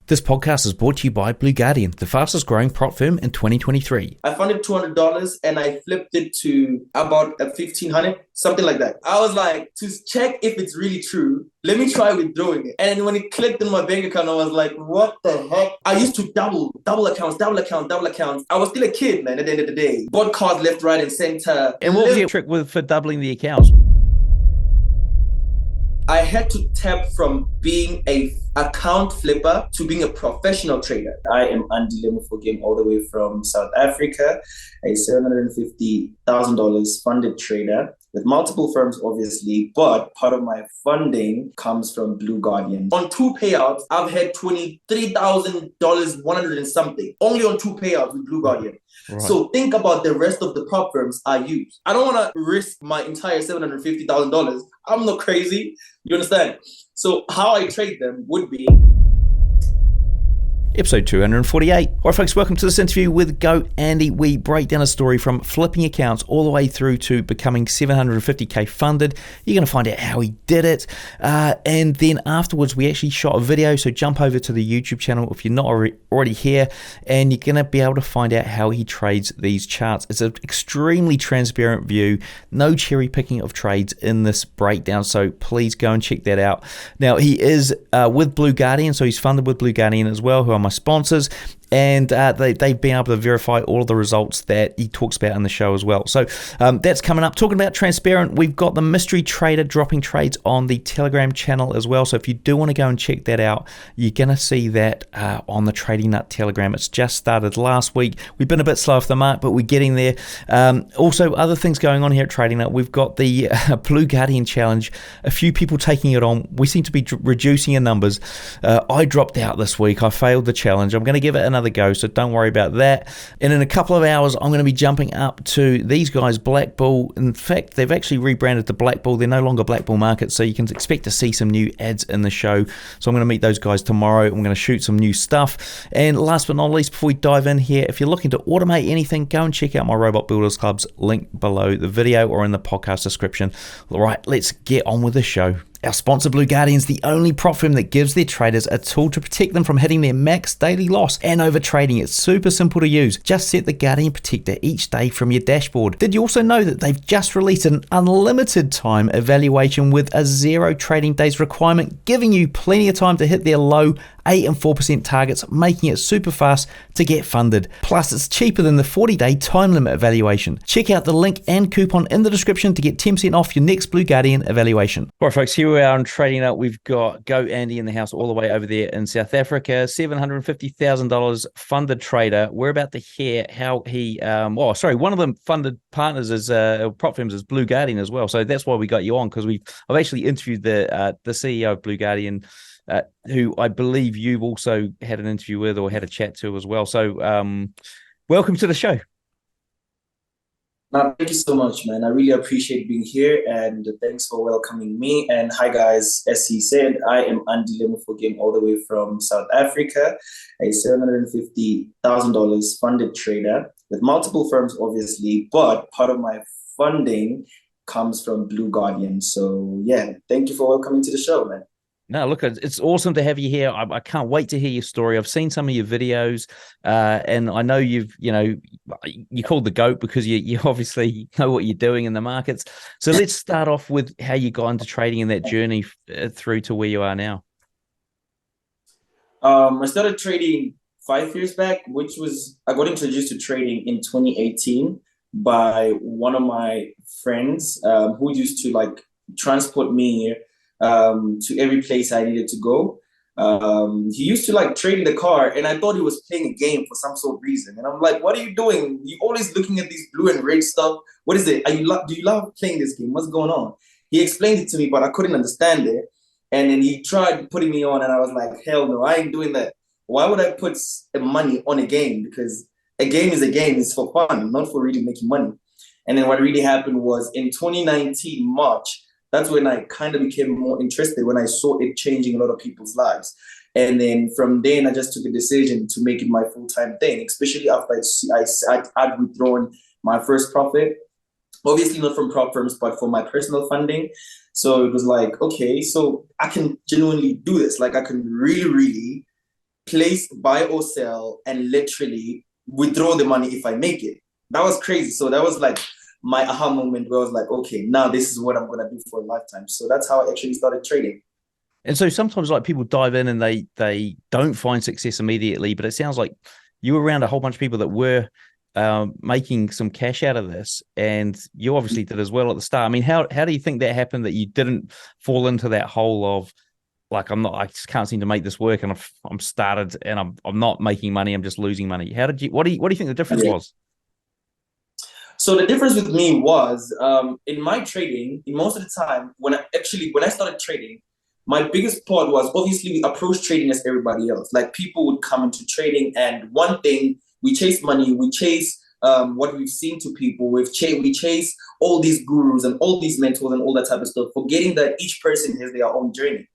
This podcast is brought to you by Blue Guardian, the fastest growing prop firm in 2023. I funded $200 and I flipped it to about $1,500, something like that. I was like, to check if it's really true, let me try withdrawing it. And when it clicked in my bank account, I was like, what the heck? I used to double accounts. I was still a kid, man, at the end of the day. Bought cards left, right, and center. And what was your trick for doubling the accounts? I had to tap from being a account flipper to being a professional trader. I am Andile Mofokeng, all the way from South Africa, a $750,000 funded trader with multiple firms, obviously, but part of my funding comes from Blue Guardian. On 2 payouts, I've had $23,000, 100 and something, only on 2 payouts with Blue Guardian. Right. So think about the rest of the prop firms I use. I don't want to risk my entire $750,000. I'm not crazy. You understand? So how I trade them would be... Episode 248. All right, folks, welcome to this interview with GOAT Andy. We break down a story from flipping accounts all the way through to becoming $750K funded. You're going to find out how he did it. And then afterwards, we actually shot a video. So jump over to the YouTube channel if you're not already here, and you're going to be able to find out how he trades these charts. It's an extremely transparent view. No cherry picking of trades in this breakdown. So please go and check that out. Now, he is with Blue Guardian. So he's funded with Blue Guardian as well, who are my sponsors, and they've been able to verify all of the results that he talks about in the show as well. So that's coming up. Talking about transparent, we've got the mystery trader dropping trades on the Telegram channel as well. So if you do want to go and check that out, you're going to see that on the Trading Nut Telegram. It's just started last week. We've been a bit slow off the mark, but we're getting there. Also, other things going on here at Trading Nut. We've got the Blue Guardian Challenge. A few people taking it on. We seem to be reducing in numbers. I dropped out this week. I failed the challenge. I'm going to give it another go, so don't worry about that. And in a couple of hours, I'm going to be jumping up to these guys, Black Bull. In fact, they've actually rebranded to Black Bull. They're no longer Black Bull Market, so you can expect to see some new ads in the show. So I'm going to meet those guys tomorrow. I'm going to shoot some new stuff. And last but not least, before we dive in here, if you're looking to automate anything, go and check out my Robot Builders Club's link below the video or in the podcast description. All right, let's get on with the show. Our sponsor, Blue Guardian, is the only prop firm that gives their traders a tool to protect them from hitting their max daily loss and overtrading. It's super simple to use. Just set the Guardian Protector each day from your dashboard. Did you also know that they've just released an unlimited time evaluation with a 0 trading days requirement, giving you plenty of time to hit their low 8 and 4% targets, making it super fast to get funded. Plus, it's cheaper than the 40-day time limit evaluation. Check out the link and coupon in the description to get 10% off your next Blue Guardian evaluation. All right, folks, here we are on Trading Nut. We've got GOAT Andy in the house all the way over there in South Africa, $750,000 funded trader. We're about to hear how he, one of the funded partners is prop firms is Blue Guardian as well. So that's why we got you on, because I've actually interviewed the CEO of Blue Guardian, who I believe you've also had an interview with or had a chat to as well. So welcome to the show. Thank you so much, man. I really appreciate being here, and thanks for welcoming me. And hi, guys. As he said, I am Andile Mofokeng, all the way from South Africa, a $750,000 funded trader with multiple firms, obviously, but part of my funding comes from Blue Guardian. So yeah, thank you for welcoming to the show, man. No, look, it's awesome to have you here. I can't wait to hear your story. I've seen some of your videos, and I know you're called the GOAT because you obviously know what you're doing in the markets. So let's start off with how you got into trading in that journey through to where you are now. I started trading 5 years back, I got introduced to trading in 2018 by one of my friends who used to transport me to every place I needed to go. He used to trade in the car, and I thought he was playing a game for some sort of reason. And I'm like, what are you doing? You always looking at these blue and red stuff. What is it? Do you love playing this game? What's going on? He explained it to me, but I couldn't understand it. And then he tried putting me on, and I was like, hell no, I ain't doing that. Why would I put money on a game? Because a game is a game. It's for fun, not for really making money. And then what really happened was in 2019, March, that's when I kind of became more interested, when I saw it changing a lot of people's lives. And then from then, I just took a decision to make it my full-time thing, especially after I'd withdrawn my first profit. Obviously not from prop firms, but for my personal funding. So it was like, okay, so I can genuinely do this. I can really, really place, buy or sell, and literally withdraw the money if I make it. That was crazy. So that was like my aha moment where I was like, okay, now this is what I'm gonna do for a lifetime. So that's how I actually started trading. And so sometimes like people dive in and they don't find success immediately, but it sounds like you were around a whole bunch of people that were making some cash out of this, and you obviously did as well at the start. I mean, how do you think that happened that you didn't fall into that hole of like I just can't seem to make this work, and I'm started and I'm not making money, I'm just losing money. What do you think the difference was? So the difference with me was in my trading, in most of the time when I started trading, my biggest part was obviously we approach trading as everybody else. Like people would come into trading, and one thing, we chase money, we chase what we've seen to people, we chase all these gurus and all these mentors and all that type of stuff, forgetting that each person has their own journey.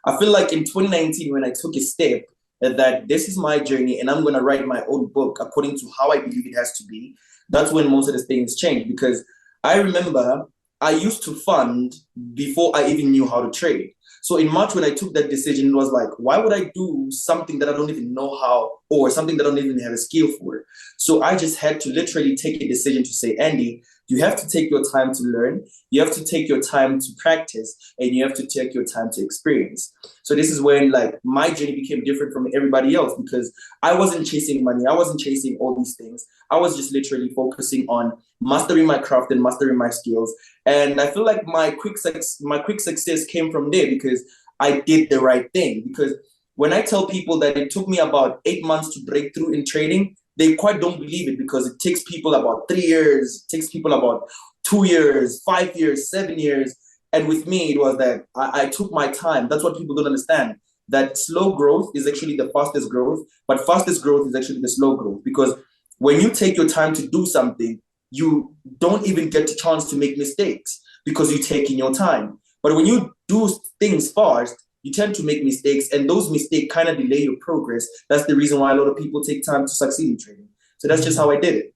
I feel like in 2019, when I took a step that this is my journey and I'm going to write my own book according to how I believe it has to be, that's when most of the things changed. Because I remember I used to fund before I even knew how to trade. So in March, when I took that decision, it was like, why would I do something that I don't even know how, or something that I don't even have a skill for? So I just had to literally take a decision to say, Andy, you have to take your time to learn, you have to take your time to practice, and you have to take your time to experience. So this is when like my journey became different from everybody else, because I wasn't chasing money, I wasn't chasing all these things. I was just literally focusing on mastering my craft and mastering my skills. And I feel like my quick success came from there because I did the right thing. Because when I tell people that it took me about 8 months to break through in trading, they quite don't believe it, because it takes people about 3 years, it takes people about 2 years, 5 years, 7 years. And with me, it was that I took my time. That's what people don't understand. That slow growth is actually the fastest growth, but fastest growth is actually the slow growth. Because when you take your time to do something, you don't even get the chance to make mistakes because you're taking your time. But when you do things fast, you tend to make mistakes, and those mistakes kind of delay your progress. That's the reason why a lot of people take time to succeed in trading. So that's just how I did it.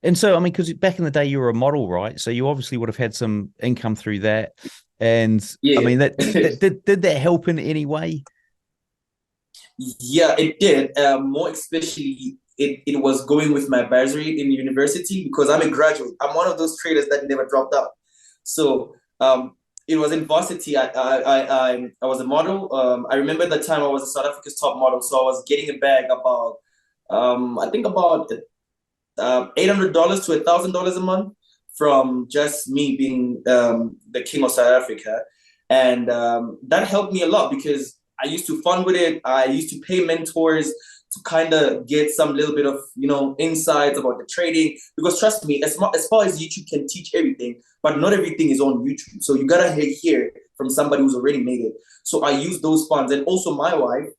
And so, I mean, because back in the day you were a model, right? So you obviously would have had some income through that. And Yeah. I mean, did that help in any way? Yeah, it did. More especially, it was going with my bursary in university, because I'm a graduate. I'm one of those traders that never dropped out. So it was in varsity. I was a model. I remember that time I was South Africa's top model. So I was getting a bag about I think about $800 to $1,000 a month from just me being the king of South Africa. And that helped me a lot, because I used to fund with it. I used to pay mentors to kind of get some little bit of, insights about the trading. Because trust me, as far as YouTube can teach everything, but not everything is on YouTube. So you gotta hear from somebody who's already made it. So I use those funds. And also my wife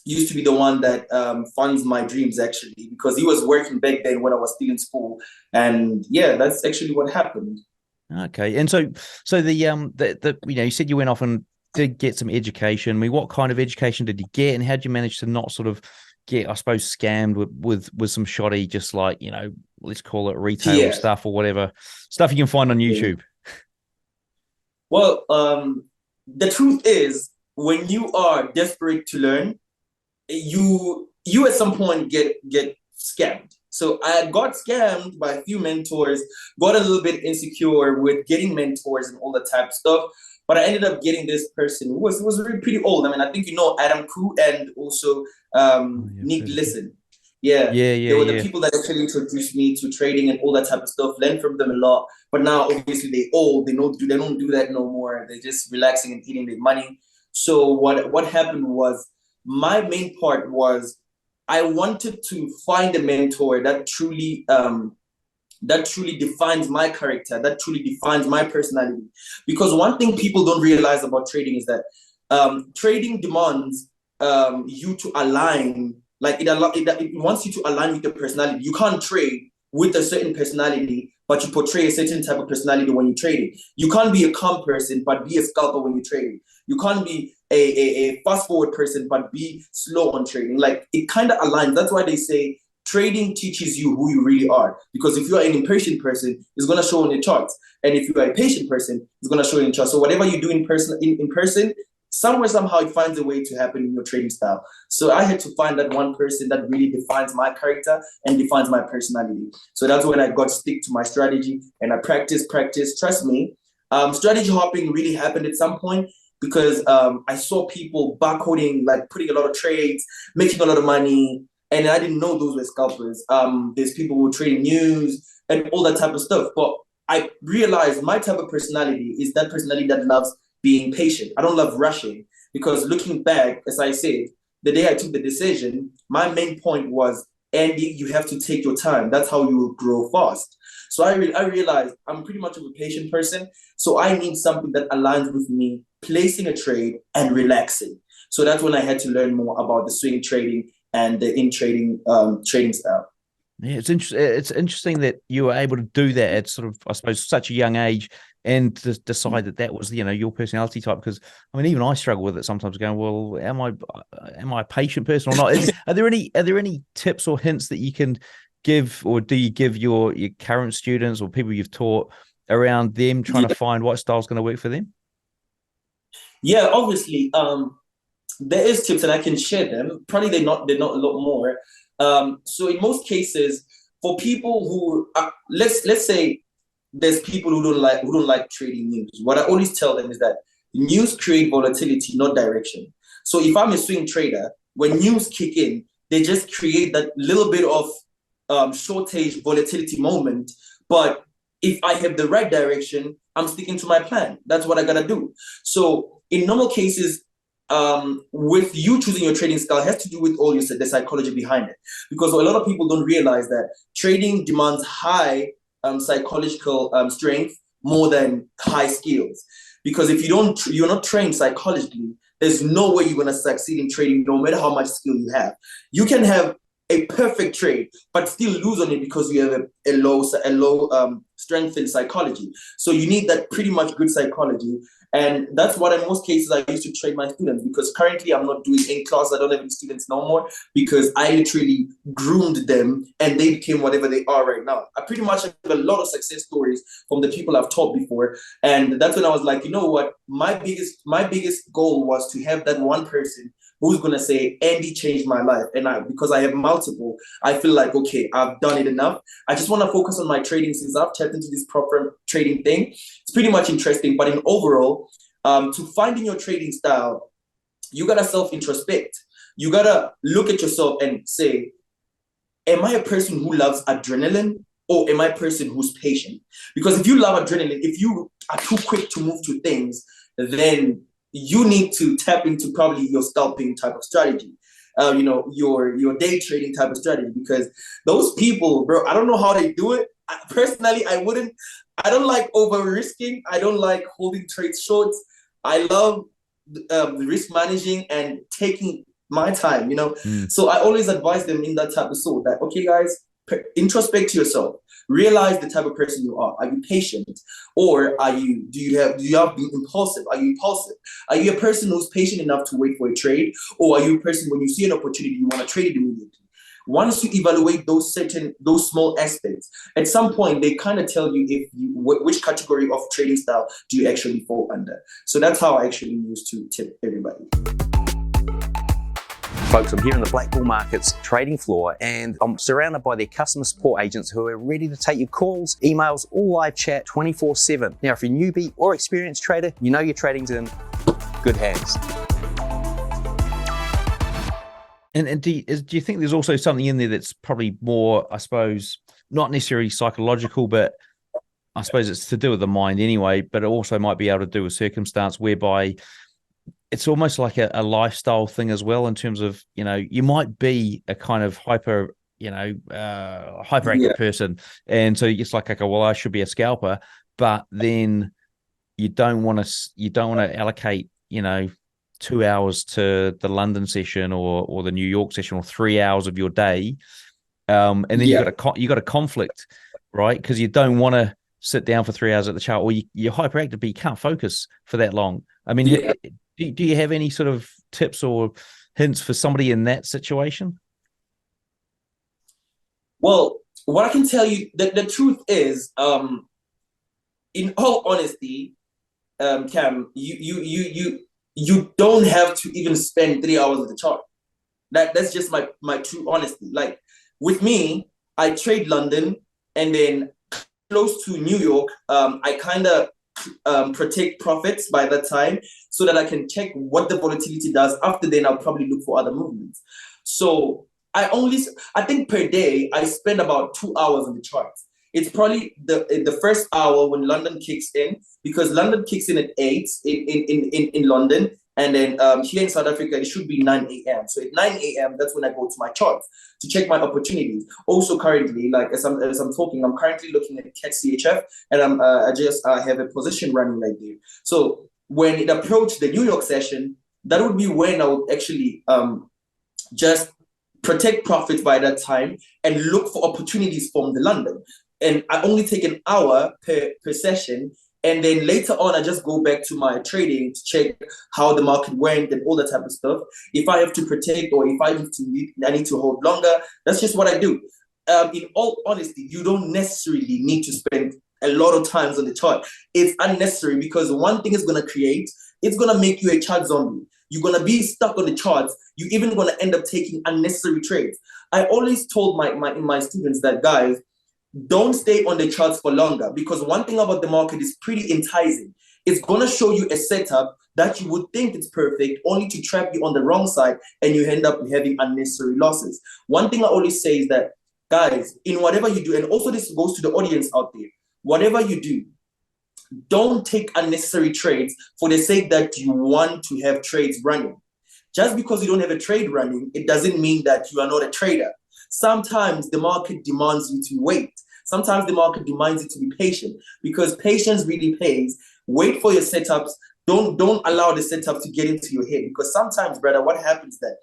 used to be the one that funds my dreams, actually, because he was working back then when I was still in school. And yeah, that's actually what happened. Okay. And so the you said you went off and did get some education. I mean, what kind of education did you get, and how did you manage to not sort of get, I suppose, scammed with some shoddy, just like, let's call it retail stuff or whatever stuff you can find on YouTube? Well, the truth is, when you are desperate to learn, you at some point get scammed. So I got scammed by a few mentors, got a little bit insecure with getting mentors and all that type of stuff. But I ended up getting this person who was really pretty old. I mean, I think Adam Koo and also Nick Listen. Yeah, they were the people that actually introduced me to trading and all that type of stuff. Learned from them a lot. But now, obviously, they old. They don't do that no more. They're just relaxing and eating their money. So what happened was, my main part was, I wanted to find a mentor that truly defines my character, that truly defines my personality. Because one thing people don't realize about trading is that trading demands you to align, like it wants you to align with your personality. You can't trade with a certain personality, but you portray a certain type of personality when you're trading. You can't be a calm person, but be a scalper when you're trading. You can't be a fast forward person, but be slow on trading. Like, it kind of aligns. That's why they say trading teaches you who you really are. Because if you are an impatient person, it's going to show on your charts. And if you are a patient person, it's going to show in your charts. So whatever you do in person, somewhere, somehow it finds a way to happen in your trading style. So I had to find that one person that really defines my character and defines my personality. So that's when I got to stick to my strategy, and I practice. Trust me, strategy hopping really happened at some point because I saw people barcoding, like putting a lot of trades, making a lot of money, and I didn't know those were scalpers. There's people who are trading news and all that type of stuff. But I realized my type of personality is that personality that loves being patient. I don't love rushing, because looking back, as I said, the day I took the decision, my main point was, Andy, you have to take your time. That's how you will grow fast. So I realized I'm pretty much of a patient person. So I need something that aligns with me, placing a trade and relaxing. So that's when I had to learn more about the swing trading and the in trading trading style. Yeah, it's interesting. It's interesting that you were able to do that at sort of, I suppose, such a young age, and to decide that was, your personality type. Because I mean, even I struggle with it sometimes, going, well, am I a patient person or not? Are there any tips or hints that you can give, or do you give your current students or people you've taught around them trying to find what style is going to work for them? Yeah, obviously, there is tips, and I can share them. Probably they're not a lot more. So in most cases, for people who let's say there's people who don't like trading news. What I always tell them is that news create volatility, not direction. So if I'm a swing trader, when news kick in, they just create that little bit of shortage volatility moment. But if I have the right direction, I'm sticking to my plan. That's what I gotta do. So in normal cases, with you choosing your trading style, has to do with all the psychology behind it, because a lot of people don't realize that trading demands high psychological strength more than high skills. Because if you're not trained psychologically, there's no way you're going to succeed in trading, no matter how much skill you have. You can have a perfect trade, but still lose on it because you have a low strength in psychology. So you need that pretty much good psychology. And that's what in most cases I used to train my students, because currently I'm not doing in class. I don't have any students no more, because I literally groomed them and they became whatever they are right now. I pretty much have a lot of success stories from the people I've taught before. And that's when I was like, you know what? My biggest goal was to have that one person who's going to say, Andy changed my life. And because I have multiple, I feel like, okay, I've done it enough. I just want to focus on my trading, since I've tapped into this proper trading thing. It's pretty much interesting. But in overall, to finding your trading style, you got to self-introspect. You got to look at yourself and say, am I a person who loves adrenaline, or am I a person who's patient? Because if you love adrenaline, if you are too quick to move to things, then you need to tap into probably your scalping type of strategy, your day trading type of strategy, because those people, bro, I don't know how they do it. Personally, I don't like over risking. I don't like holding trades shorts. I love risk managing and taking my time, So I always advise them in that type of sort that, okay, guys, introspect to yourself. Realize the type of person you are. Are you patient, or do you have being impulsive? Are you impulsive? Are you a person who's patient enough to wait for a trade, or are you a person, when you see an opportunity, you want to trade it immediately? Once you evaluate those small aspects, at some point they kind of tell you which category of trading style do you actually fall under. So that's how I actually used to tip everybody. Folks, I'm here in the black bull markets trading floor, and I'm surrounded by their customer support agents who are ready to take your calls, emails, or live chat 24/7. Now, if you're a newbie or experienced trader, you know your trading's in good hands. And do you think there's also something in there that's probably more, I suppose, not necessarily psychological, but I suppose it's to do with the mind anyway, but it also might be able to do with circumstance, whereby it's almost like a lifestyle thing as well, in terms of, you might be a kind of hyperactive person. And so it's like, okay, well, I should be a scalper, but then you don't want to allocate, 2 hours to the London session or the New York session, or 3 hours of your day. And then you got a conflict, right? Because you don't want to sit down for 3 hours at the chart, or you're hyperactive, but you can't focus for that long. I mean, do you have any sort of tips or hints for somebody in that situation? Well, what I can tell you, the truth is, in all honesty, Cam, you you don't have to even spend 3 hours on the chart. That's just my true honesty. Like with me, I trade London, and then close to New York, I kind of protect profits by that time so that I can check what the volatility does. After then, I'll probably look for other movements. So I think per day, I spend about 2 hours on the charts. It's probably the first hour when London kicks in, because London kicks in at 8 in London. And then here in South Africa, it should be 9 a.m. So at 9 a.m., that's when I go to my charts to check my opportunities. Also, currently, like as I'm talking, I'm currently looking at CAT CHF, and I have a position running right there. So when it approached the New York session, that would be when I would actually just protect profits by that time and look for opportunities from the London. And I only take an hour per session. And then later on, I just go back to my trading to check how the market went and all that type of stuff. If I have to protect, or if I need to hold longer, that's just what I do. In all honesty, you don't necessarily need to spend a lot of times on the chart. It's unnecessary, because one thing it's going to make you a chart zombie. You're going to be stuck on the charts. You're even going to end up taking unnecessary trades. I always told my students that, guys, don't stay on the charts for longer, because one thing about the market is pretty enticing. It's going to show you a setup that you would think it's perfect, only to trap you on the wrong side, and you end up having unnecessary losses. One thing I always say is that, guys, in whatever you do, and also this goes to the audience out there, whatever you do, don't take unnecessary trades for the sake that you want to have trades running. Just because you don't have a trade running, it doesn't mean that you are not a trader. Sometimes the market demands you to wait. Sometimes the market demands you to be patient, because patience really pays. Wait for your setups. Don't allow the setup to get into your head, because sometimes, brother, what happens that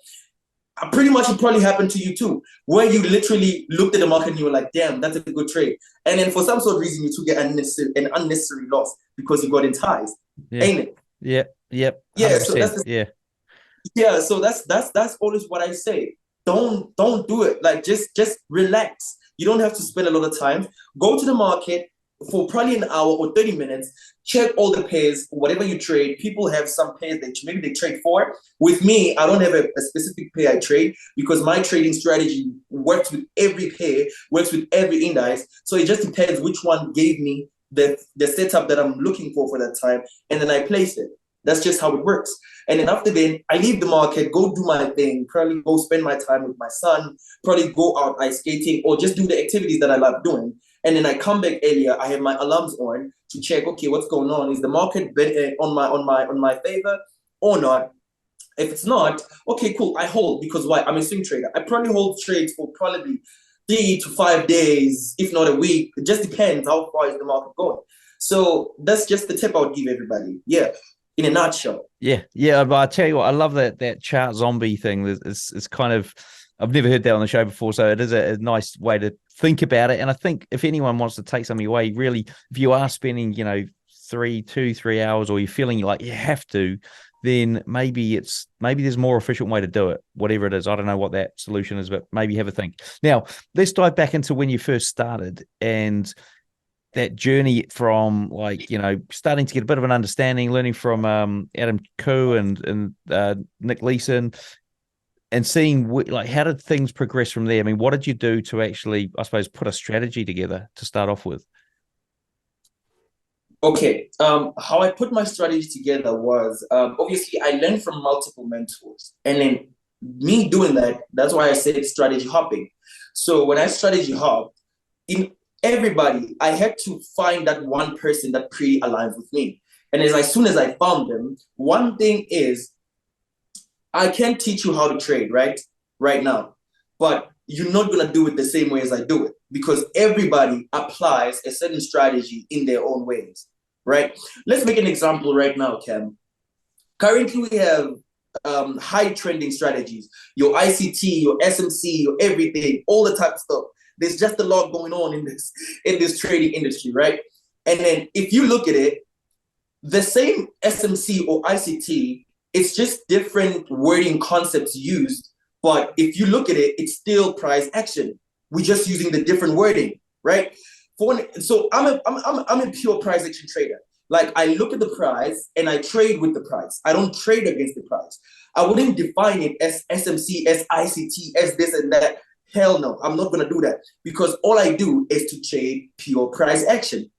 pretty much it probably happened to you too, where you literally looked at the market and you were like, damn, that's a good trade. And then for some sort of reason, you took an unnecessary loss because you got enticed. Yeah. Ain't it? Yeah. Yep. Yeah. So so that's always what I say. Don't do it. Like just relax. You don't have to spend a lot of time. Go to the market for probably an hour or 30 minutes. Check all the pairs, whatever you trade. People have some pairs that maybe they trade for. With me, I don't have a specific pair I trade, because my trading strategy works with every pair, works with every index. So it just depends which one gave me the setup that I'm looking for that time, and then I place it. That's just how it works. And then after then, I leave the market, go do my thing, probably go spend my time with my son, probably go out ice skating, or just do the activities that I love doing. And then I come back earlier. I have my alarms on to check, okay, what's going on? Is the market on my favor or not? If it's not, okay, cool. I hold, because why? I'm a swing trader. I probably hold trades for probably 3 to 5 days, if not a week. It just depends how far is the market going. So that's just the tip I would give everybody. Yeah. In a nutshell. Yeah. But I tell you what, I love that chart zombie thing. It's kind of, I've never heard that on the show before, so it is a nice way to think about it. And I think if anyone wants to take something away, really, if you are spending, 3 hours, or you're feeling like you have to, then maybe there's a more efficient way to do it, whatever it is. I don't know what that solution is, but maybe have a think. Now, let's dive back into when you first started and that journey from starting to get a bit of an understanding, learning from Adam Koo and Nick Leeson, and seeing how did things progress from there? I mean, what did you do to actually, I suppose, put a strategy together to start off with? Okay, how I put my strategy together was, obviously I learned from multiple mentors, and then me doing that's why I said strategy hopping. So when I strategy hopped, in everybody, I had to find that one person that pretty aligns with me. And as soon as I found them, one thing is, I can't teach you how to trade right now, but you're not going to do it the same way as I do it, because everybody applies a certain strategy in their own ways, right? Let's make an example right now, Cam. Currently, we have high trending strategies, your ICT, your SMC, your everything, all the type of stuff. There's just a lot going on in this trading industry, right? And then if you look at it, the same SMC or ICT, it's just different wording concepts used. But if you look at it, it's still price action. We're just using the different wording, right? So I'm a pure price action trader. Like I look at the price and I trade with the price. I don't trade against the price. I wouldn't define it as SMC, as ICT, as this and that. Hell no, I'm not going to do that, because all I do is to trade pure price action.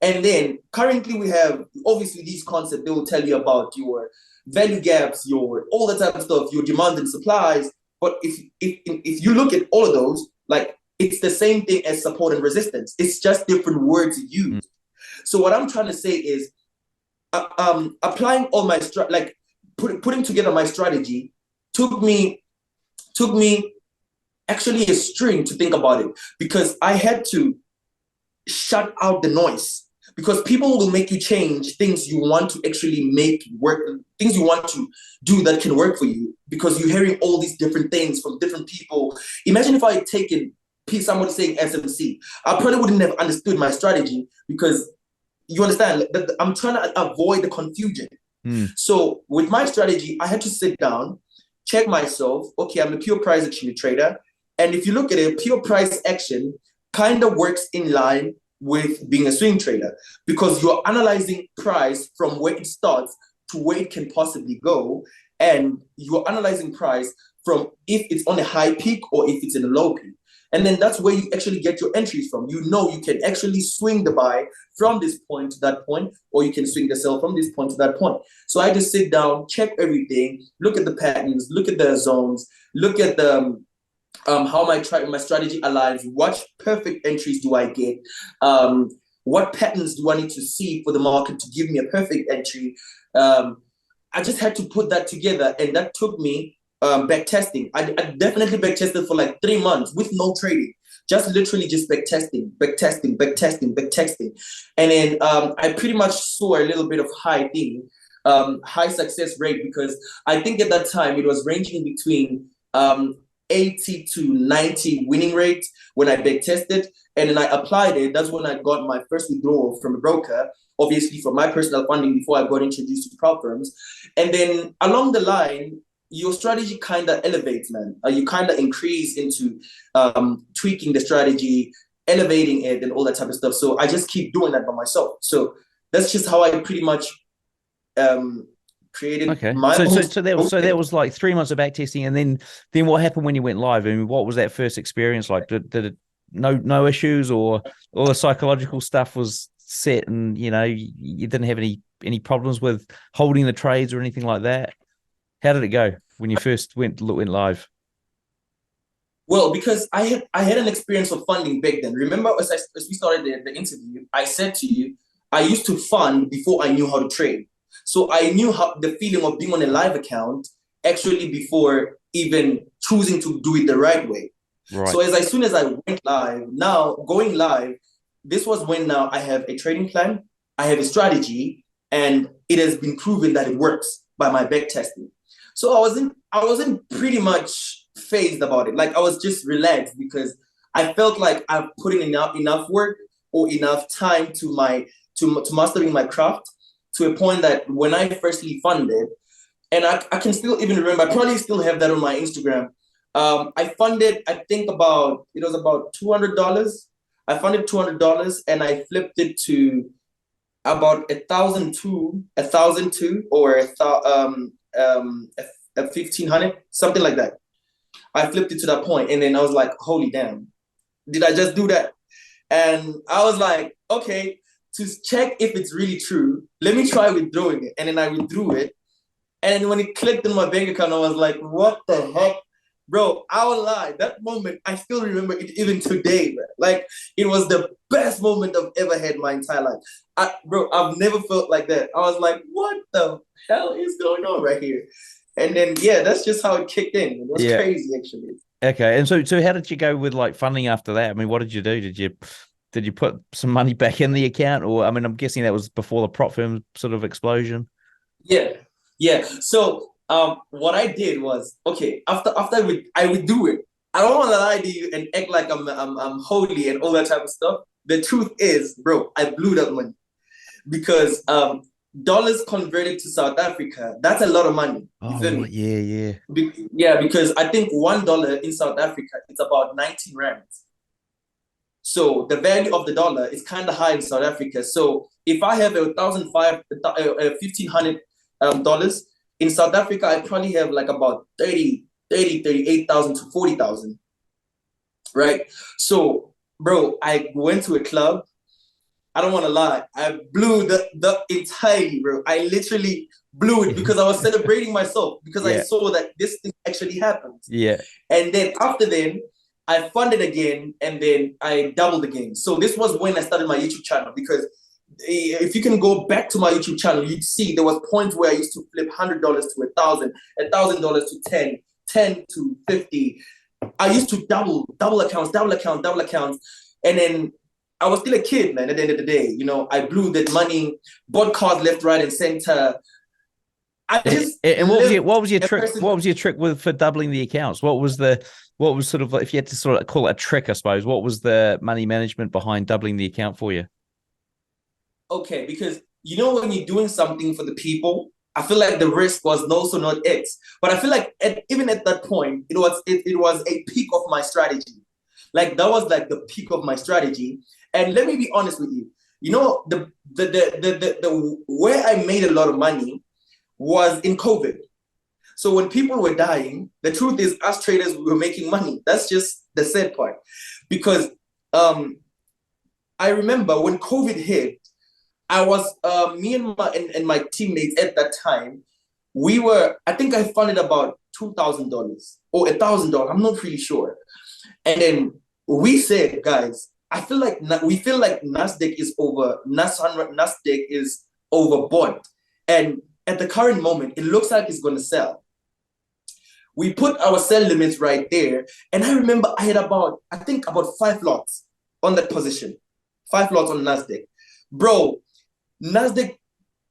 And then currently we have obviously these concepts. They will tell you about your value gaps, your all that type of stuff, your demand and supplies. But if you look at all of those, like it's the same thing as support and resistance. It's just different words used. So what I'm trying to say is, applying all my putting together my strategy took me actually a string to think about it, because I had to shut out the noise, because people will make you change things you want to actually make work, things you want to do that can work for you, because you're hearing all these different things from different people. Imagine if I had taken somebody saying SMC, I probably wouldn't have understood my strategy, because you understand that I'm trying to avoid the confusion. So with my strategy, I had to sit down, check myself. Okay, I'm a pure price action trader. And if you look at it, pure price action kind of works in line with being a swing trader, because you're analyzing price from where it starts to where it can possibly go. And you're analyzing price from if it's on a high peak or if it's in a low peak. And then that's where you actually get your entries from. You know, you can actually swing the buy from this point to that point, or you can swing the sell from this point to that point. So I just sit down, check everything, look at the patterns, look at the zones, look at the how my strategy aligns, what perfect entries do I get, what patterns do I need to see for the market to give me a perfect entry. I just had to put that together, and that took me back testing. I definitely back tested for like 3 months with no trading, literally just back testing. And then I pretty much saw a little bit of high success rate, because I think at that time it was ranging between 80 to 90 winning rate when I back tested, and then I applied it. That's when I got my first withdrawal from a broker, obviously from my personal funding before I got introduced to prop firms. And then along the line, your strategy kind of elevates, man. You kind of increase into tweaking the strategy, elevating it, and all that type of stuff. So I just keep doing that by myself. So that's just how I pretty much created my own. So that was like 3 months of back testing, and then what happened when you went live? I mean, what was that first experience like? Did it no issues, or all the psychological stuff was set, and you didn't have any problems with holding the trades or anything like that? How did it go when you first went live? Well, because I had an experience of funding back then. Remember, as we started the interview, I said to you, I used to fund before I knew how to trade. So I knew how the feeling of being on a live account actually before even choosing to do it the right way. Right. So as soon as I went live, now going live, this was when now I have a trading plan, I have a strategy, and it has been proven that it works by my back testing. So I wasn't pretty much phased about it. Like I was just relaxed, because I felt like I've put in enough work or enough time to mastering my craft, to a point that when I firstly funded, and I can still even remember, I probably still have that on my Instagram. I funded, I think it was about $200. I funded $200 and I flipped it to about 1,002 or 1,500, something like that. I flipped it to that point, and then I was like, holy damn, did I just do that? And I was like, okay, to check if it's really true, let me try withdrawing it. And then I withdrew it. And when it clicked in my bank account, I was like, what the heck? Bro, I won't lie. That moment, I still remember it even today, man. Like, it was the best moment I've ever had in my entire life. I've never felt like that. I was like, what the hell is going on right here? And then, yeah, that's just how it kicked in. It was crazy, actually. Okay. And so how did you go with like funding after that? I mean, what did you do? Did you put some money back in the account? Or, I mean, I'm guessing that was before the prop firm sort of explosion. Yeah. So what I did was, okay, after I would do it. I don't want to lie to you and act like I'm holy and all that type of stuff. The truth is, bro, I blew that money, because dollars converted to South Africa, that's a lot of money. You feel me? Yeah. Yeah, because I think $1 in South Africa, it's about 19 rands. So the value of the dollar is kind of high in South Africa. So if I have $1,500 in South Africa, I probably have like about 38,000 to 40,000. Right. So, bro, I went to a club. I don't want to lie. I blew the entirely, bro. I literally blew it because I was celebrating myself because I saw that this thing actually happened. Yeah. And then after then, I funded again and then I doubled again. So this was when I started my YouTube channel, because if you can go back to my YouTube channel, you'd see there was points where I used to flip $100 to $1,000, $1,000 to 10, 10 to 50. I used to double accounts. And then I was still a kid, man, at the end of the day. You know, I blew that money, bought cars left, right, and center. And what was your trick? What was your trick for doubling the accounts? What was sort of, if you had to sort of call it a trick, I suppose, what was the money management behind doubling the account for you? Okay, because you know when you're doing something for the people, I feel like the risk was also not it. But I feel like even at that point, it was a peak of my strategy. Like that was like the peak of my strategy. And let me be honest with you. You know, the where I made a lot of money was in COVID. So when people were dying, the truth is us traders were making money. That's just the sad part. Because I remember when COVID hit, I was me and my teammates at that time, I think I funded about $2,000 or $1,000. I'm not really sure. And then we said, guys, we feel like Nasdaq is overbought. And at the current moment, it looks like it's going to sell. We put our sell limits right there. And I remember I had about 5 lots on that position. 5 lots on Nasdaq. Bro, Nasdaq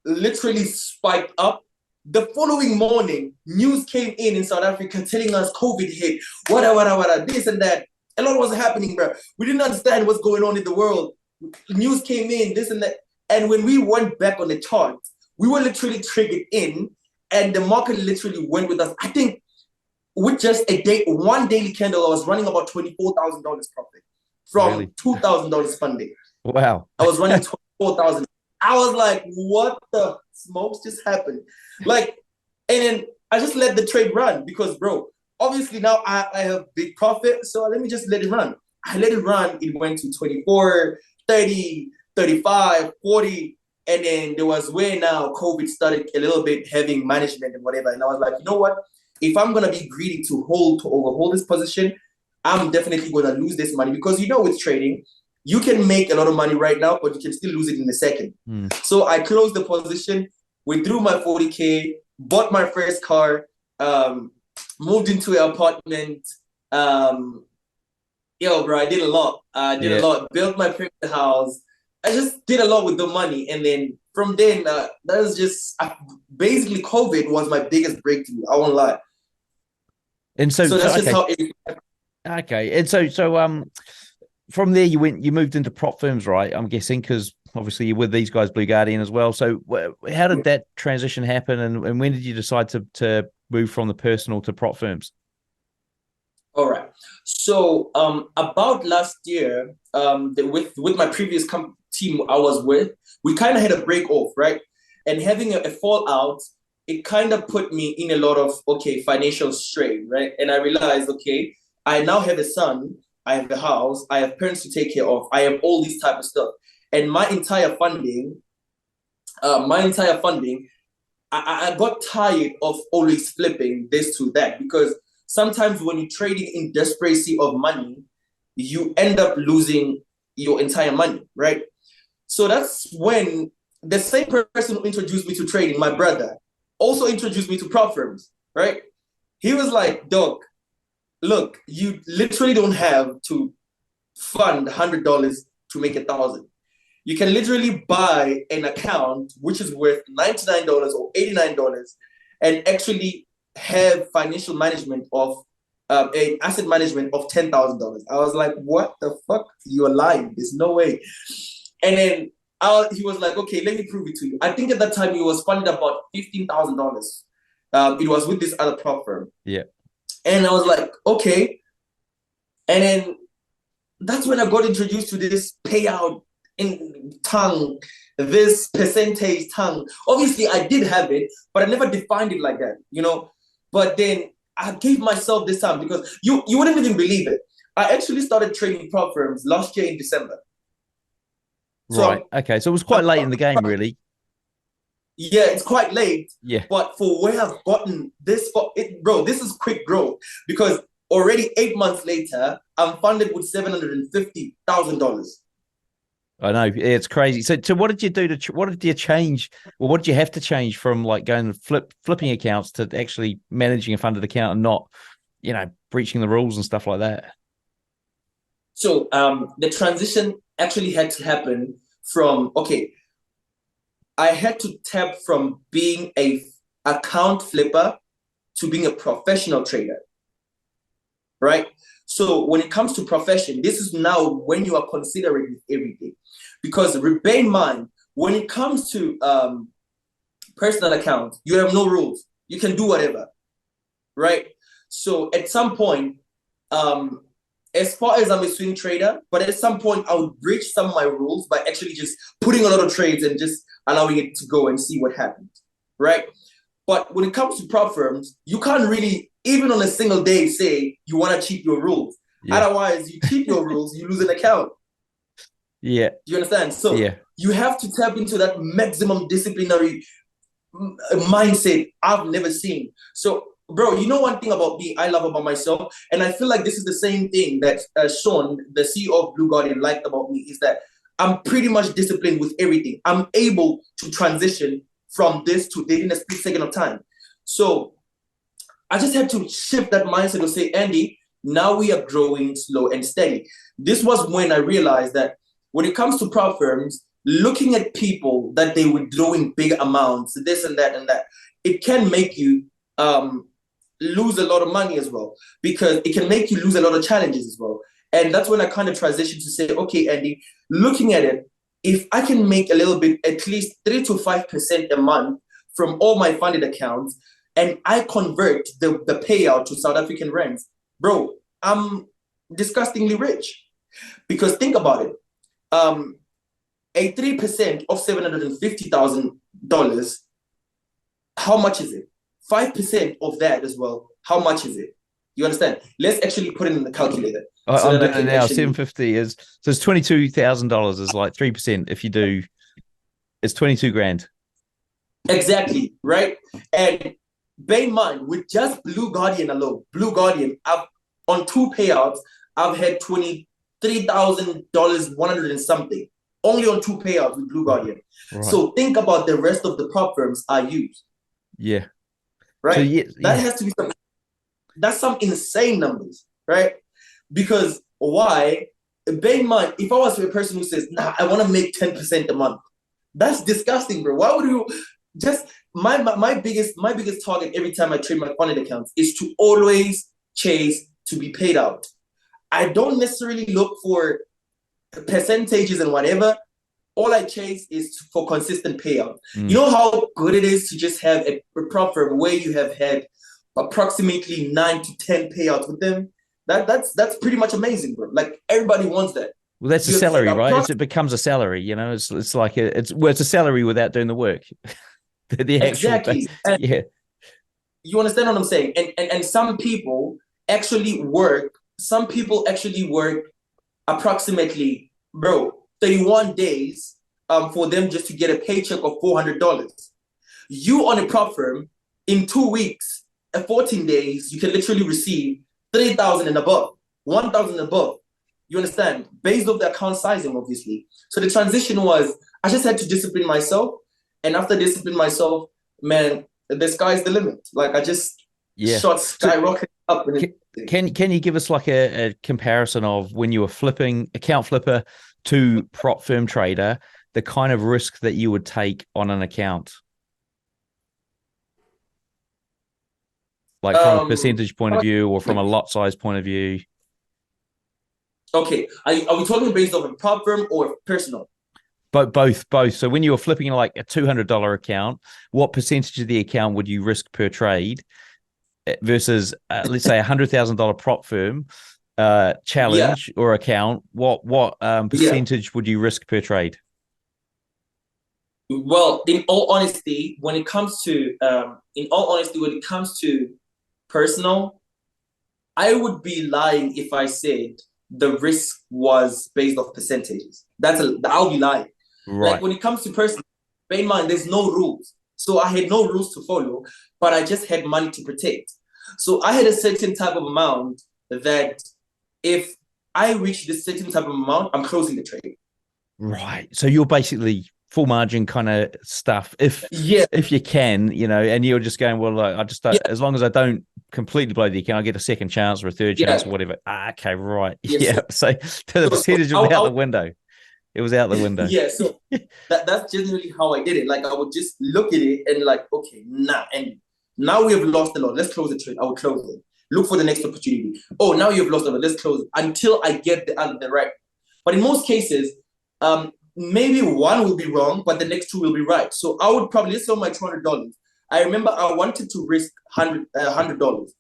literally spiked up. The following morning, news came in South Africa telling us COVID hit, whatever, this and that. A lot was happening, bro. We didn't understand what's going on in the world. News came in, this and that. And when we went back on the chart, we were literally triggered in, and the market literally went with us. I think with just one daily candle, I was running about $24,000 profit from $2,000 funding. Wow. I was running $24,000. I was like, what the smokes just happened? Like, and then I just let the trade run because, bro, obviously now I have big profit. So let me just let it run. I let it run. It went to 24, 30, 35, 40. And then there was where now COVID started a little bit having management and whatever. And I was like, you know what? If I'm going to be greedy to overhold this position, I'm definitely going to lose this money because, you know, with trading, you can make a lot of money right now, but you can still lose it in a second. So I closed the position, withdrew my 40K, bought my first car, moved into an apartment. Bro, I did a lot. A lot. Built my parents' house. I just did a lot with the money. And then from then, that was just basically COVID was my biggest breakthrough. I won't lie. And so that's just how it. Okay. And so from there, you moved into prop firms, right? I'm guessing, because obviously you're with these guys, Blue Guardian as well. So how did that transition happen, and when did you decide to move from the personal to prop firms? All right. So about last year, with my previous team I was with, we kind of had a break off, right? And having a fallout, it kind of put me in a lot of financial strain, right? And I realized, I now have a son. I have a house, I have parents to take care of, I have all these type of stuff. And my entire funding, I got tired of always flipping this to that, because sometimes when you're trading in desperation of money, you end up losing your entire money, right? So that's when the same person who introduced me to trading, my brother, also introduced me to prop firms, right? He was like, Doc, look, you literally don't have to fund $100 to make $1,000. You can literally buy an account which is worth $99 or $89 and actually have financial management of asset management of $10,000. I was like, what the fuck? You're lying. There's no way. And then he was like, okay, let me prove it to you. I think at that time he was funded about $15,000. It was with this other prop firm. Yeah. And I was like, okay. And then that's when I got introduced to this payout in tongue, this percentage tongue. Obviously, I did have it, but I never defined it like that, you know. But then I gave myself this time because you wouldn't even believe it. I actually started trading prop firms last year in December. So Right. Okay. So it was quite late in the game, really. yeah, it's quite late. Yeah. But for where I've gotten this, bro, this is quick growth because already 8 months later, I'm funded with $750,000. I know, it's crazy. So what did you do what did you change? Well, what did you have to change from like going to flipping accounts to actually managing a funded account and not, breaching the rules and stuff like that? So the transition actually had to happen from, I had to tap from being a account flipper to being a professional trader, right? So when it comes to profession, this is now when you are considering everything. Because bear in mind, when it comes to personal accounts, you have no rules. You can do whatever, right? So at some point, as far as I'm a swing trader, but at some point I would breach some of my rules by actually just putting a lot of trades and just allowing it to go and see what happens, right? But when it comes to prop firms, you can't really, even on a single day, say you want to cheat your rules. Yeah. Otherwise, you cheat your rules, you lose an account. Yeah. Do you understand? So you have to tap into that maximum disciplinary mindset I've never seen. So, bro, you know one thing about me, I love about myself, and I feel like this is the same thing that Sean, the CEO of Blue Guardian, liked about me, is that I'm pretty much disciplined with everything. I'm able to transition from this to this in a split second of time. So I just had to shift that mindset and say, Andy, now we are growing slow and steady. This was when I realized that when it comes to prop firms, looking at people that they withdrawing big amounts, this and that, it can make you lose a lot of money as well, because it can make you lose a lot of challenges as well. And that's when I kind of transitioned to say, okay, Andy, looking at it, if I can make a little bit, at least 3 to 5% a month from all my funded accounts, and I convert the payout to South African rands, bro, I'm disgustingly rich. Because think about it, a 3% of $750,000, how much is it? 5% of that as well, how much is it? You understand? Let's actually put it in the calculator. I'm doing it now. 750 is, so it's $22,000 is like 3%. If you do, it's 22 grand. Exactly, right? And bear in mind, with just Blue Guardian alone, on 2 payouts, I've had $23,000, 100 and something, only on 2 payouts with Blue Guardian. Right. So think about the rest of the prop firms I use. Yeah. Right? So that has to be that's some insane numbers, right? Because why? Bear in mind, if I was a person who says, nah, I want to make 10% a month, that's disgusting, bro. Why would you just my biggest target every time I trade my funded accounts is to always chase to be paid out. I don't necessarily look for percentages and whatever. All I chase is for consistent payout. You know how good it is to just have a prop firm where you have had approximately 9 to 10 payouts with them. That's pretty much amazing, bro. Like everybody wants that. Well, that's a salary, right? It becomes a salary. You know, it's like it's a salary without doing the work. the actual exactly. Yeah. You understand what I'm saying? And some people actually work. Some people actually work approximately, bro, 31 days for them just to get a paycheck of $400. You on a prop firm in 2 weeks, 14 days, you can literally receive 3,000 and above, 1,000 and above. You understand? Based off the account sizing, obviously. So the transition was, I just had to discipline myself. And after discipline myself, man, the sky's the limit. Like I just shot skyrocketing up. Can you give us like a comparison of when you were account flipper to prop firm trader, the kind of risk that you would take on an account? Like from a percentage point of view or from a lot size point of view? Okay. Are we talking based off a prop firm or personal? Both. So when you were flipping like a $200 account, what percentage of the account would you risk per trade versus, let's say, $100,000 prop firm? Yeah. challenge or account, what Yeah. percentage would you risk per trade? Well, in all honesty, when it comes to personal, I would be lying if I said the risk was based off percentages. I'll be lying. Like Right. when it comes to personal, bear in mind there's no rules. So I had no rules to follow, but I just had money to protect. So I had a certain type of amount that if I reach this certain type of amount, I'm closing the trade. Right. So you're basically full margin kind of stuff Yeah, if you can, and you're just going, well, like, I just don't, yeah, as long as I don't completely blow the account, I get a second chance or a third chance or yeah. whatever. Okay, right. Yes. Yeah. So the So percentage was out the window. It was out the window. yeah, so that's generally how I did it. Like I would just look at it and like, okay, nah, and now we have lost a lot. Let's close the trade. I would close it. Look for the next opportunity. Oh, now you've lost a lot. Let's close it until I get the right. But in most cases, maybe one will be wrong, but the next two will be right. So I would probably, let's say my $200. I remember I wanted to risk $100,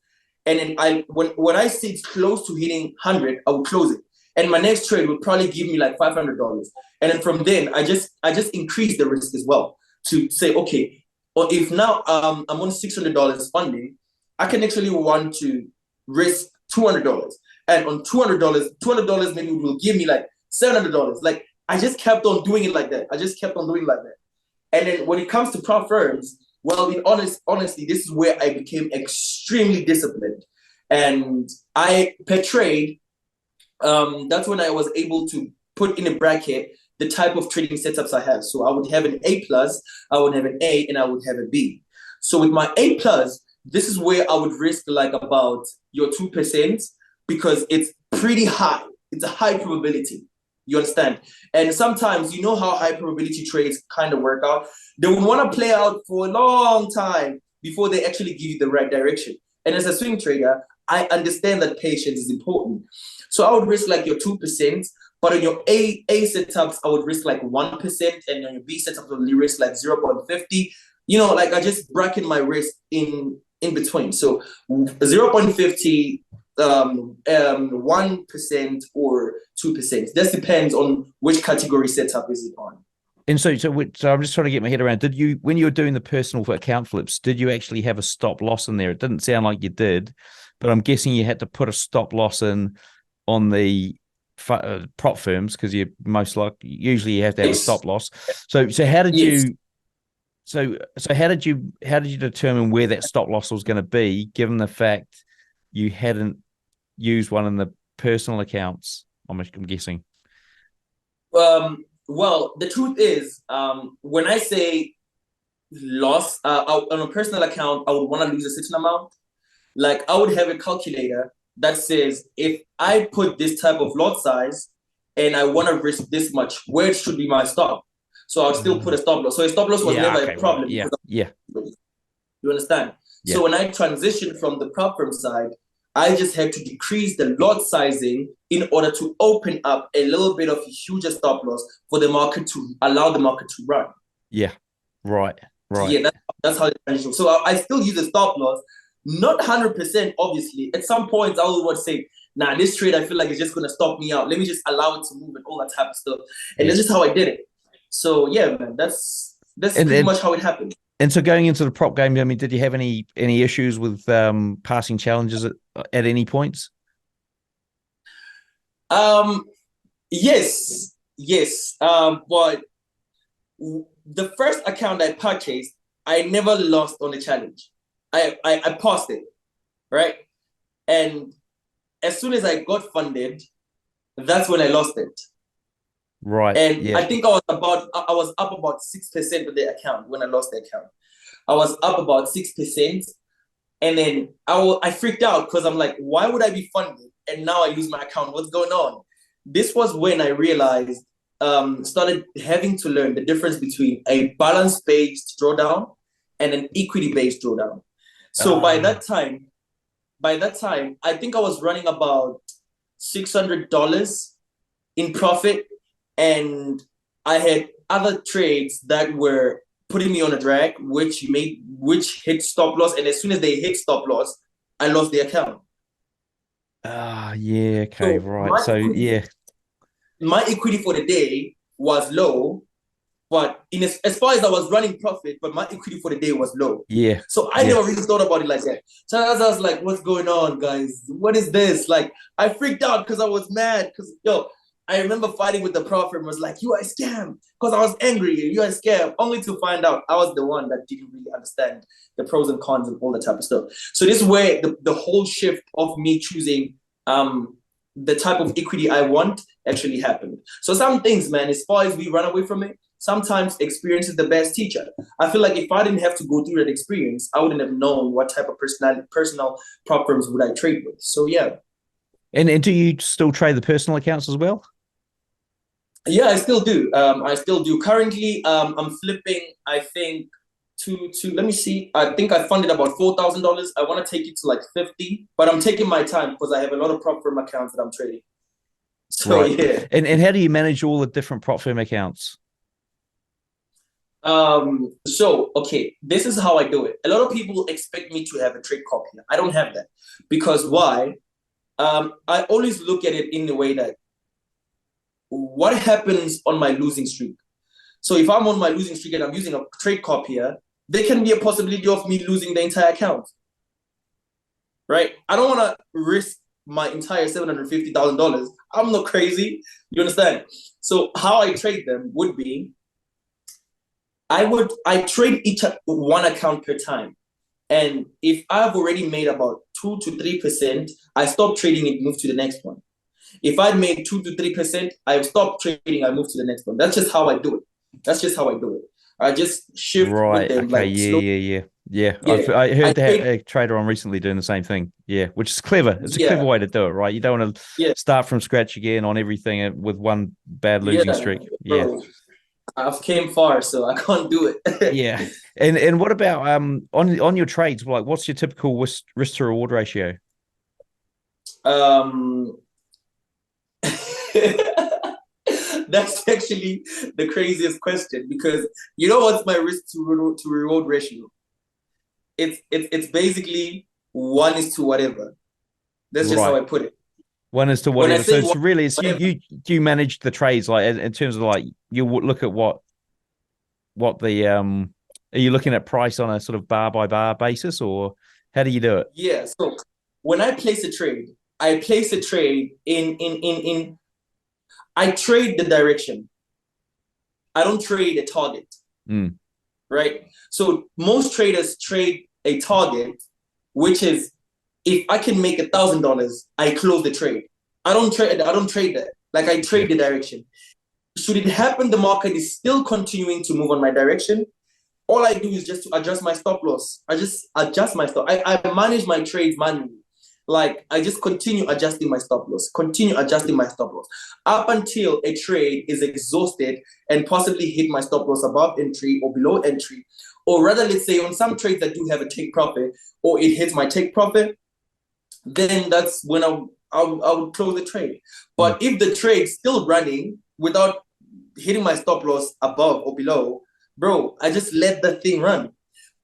and then when I see it's close to hitting 100, I would close it. And my next trade would probably give me like $500. And then from then, I just increase the risk as well to say, okay, or if now I'm on $600 funding, I can actually want to risk $200. And on $200 maybe will give me like $700. Like I just kept on doing it like that. And then when it comes to prop firms, well, honestly, this is where I became extremely disciplined. And per trade, that's when I was able to put in a bracket the type of trading setups I have. So I would have an A plus, I would have an A, and I would have a B. So with my A plus, this is where I would risk like about your 2% because it's pretty high. It's a high probability. You understand? And sometimes you know how high probability trades kind of work out. They would want to play out for a long time before they actually give you the right direction. And as a swing trader, I understand that patience is important. So I would risk like your 2%, but on your A setups, I would risk like 1%, and on your B setups, I would risk like 0.50. Like I just bracket my risk in between. So 0.50, 1% or 2%. This depends on which category setup is it on. And so I'm just trying to get my head around. Did you, when you were doing the personal account flips, did you actually have a stop loss in there? It didn't sound like you did, but I'm guessing you had to put a stop loss in on the prop firms because you usually you have to have a stop loss. So how did you? So how did you determine where that stop loss was going to be, given the fact you hadn't used one in the personal accounts? I'm guessing. Well, the truth is, when I say loss on a personal account, I would want to lose a certain amount. Like I would have a calculator that says if I put this type of lot size and I want to risk this much, where should be my stop? So I'll still put a stop loss. So a stop loss was never a problem. Right. Yeah. You understand? Yeah. So when I transitioned from the prop firm side, I just had to decrease the lot sizing in order to open up a little bit of a huger stop loss for the market to allow the market to run. Yeah. Right. Yeah, that's how it transitioned. So I still use a stop loss, not 100%, obviously. At some points, I would say, nah, this trade, I feel like it's just going to stop me out. Let me just allow it to move and all that type of stuff. And that's just how I did it. So, yeah, man, that's pretty much how it happened. And so going into the prop game, I mean, did you have any issues with passing challenges at any points? Yes. But the first account I purchased, I never lost on the challenge. I passed it, right? And as soon as I got funded, that's when I lost it. Right. And yeah. I think I was up about 6% of the account when I lost the account. I was up about 6%. And then I freaked out because I'm like, why would I be funded? And now I lose my account. What's going on? This was when I realized, started having to learn the difference between a balance-based drawdown and an equity-based drawdown. So by that time, I think I was running about $600 in profit. And I had other trades that were putting me on a drag, which hit stop loss. And as soon as they hit stop loss, I lost the account. Ah, yeah, okay, So right. So yeah, my equity for the day was low, but as far as I was running profit, but my equity for the day was low. yeah, So I yeah, never really thought about it like that. So I was like, what's going on, guys? What is this? Like, I freaked out because I was mad. Because, yo, I remember fighting with the prophet and was like, you are a scam. Because I was angry, you are a scam. Only to find out I was the one that didn't really understand the pros and cons and all that type of stuff. So this is where the whole shift of me choosing the type of equity I want actually happened. So some things, man, as far as we run away from it, sometimes experience is the best teacher. I feel like if I didn't have to go through that experience, I wouldn't have known what type of personal prop firms would I trade with. So yeah. and do you still trade the personal accounts as well? Yeah, I still do. I still do. Currently, I'm flipping, I think, to let me see. I think I funded about $4,000. I want to take it to like 50, but I'm taking my time because I have a lot of prop firm accounts that I'm trading. So Right. yeah. And how do you manage all the different prop firm accounts? So okay, this is how I do it. A lot of people expect me to have a trade copy. I don't have that. Because why? I always look at it in the way that what happens on my losing streak? So if I'm on my losing streak and I'm using a trade copier, there can be a possibility of me losing the entire account. Right? I don't want to risk my entire $750,000. I'm not crazy. You understand? So how I trade them would be I trade each one account per time. And if I've already made about 2 to 3%, I stop trading it, move to the next one. If I made 2 to 3%, I stop trading, I move to the next one. That's just how I do it. That's just how I do it. I just shift with Right. them Okay. like slow. Yeah. Yeah. I I heard that trade, a trader on recently doing the same thing. Yeah, which is clever. It's a clever yeah, way to do it, right? You don't want to yeah, start from scratch again on everything with one bad losing yeah, streak. Yeah. bro. I've came far, so I can't do it. Yeah. And what about on your trades? Like, what's your typical risk to reward ratio? um That's actually the craziest question because you know what's my risk to reward ratio? It's basically 1 is to whatever. That's just how Right. I put it. One is to When I whatever. So say it's one, really it's whatever, you manage the trades like in terms of like you look at what the are you looking at price on a sort of bar by bar basis, or how do you do it? yeah. So when I place a trade, I place a trade in I trade the direction. I don't trade a target, Mm, right? So most traders trade a target, which is if I can make $1,000, I close the trade. I don't trade. I don't trade that. Like I yeah. trade the direction. Should it happen, the market is still continuing to move on my direction. All I do is just to adjust my stop loss. I just adjust my stop. I manage my trades manually. Like I just continue adjusting my stop loss, continue adjusting my stop loss up until a trade is exhausted and possibly hit my stop loss above entry or below entry. Or rather, let's say on some trades that do have a take profit or it hits my take profit, then that's when I would close the trade. Mm. But if the trade's still running without hitting my stop loss above or below, bro, I just let the thing run.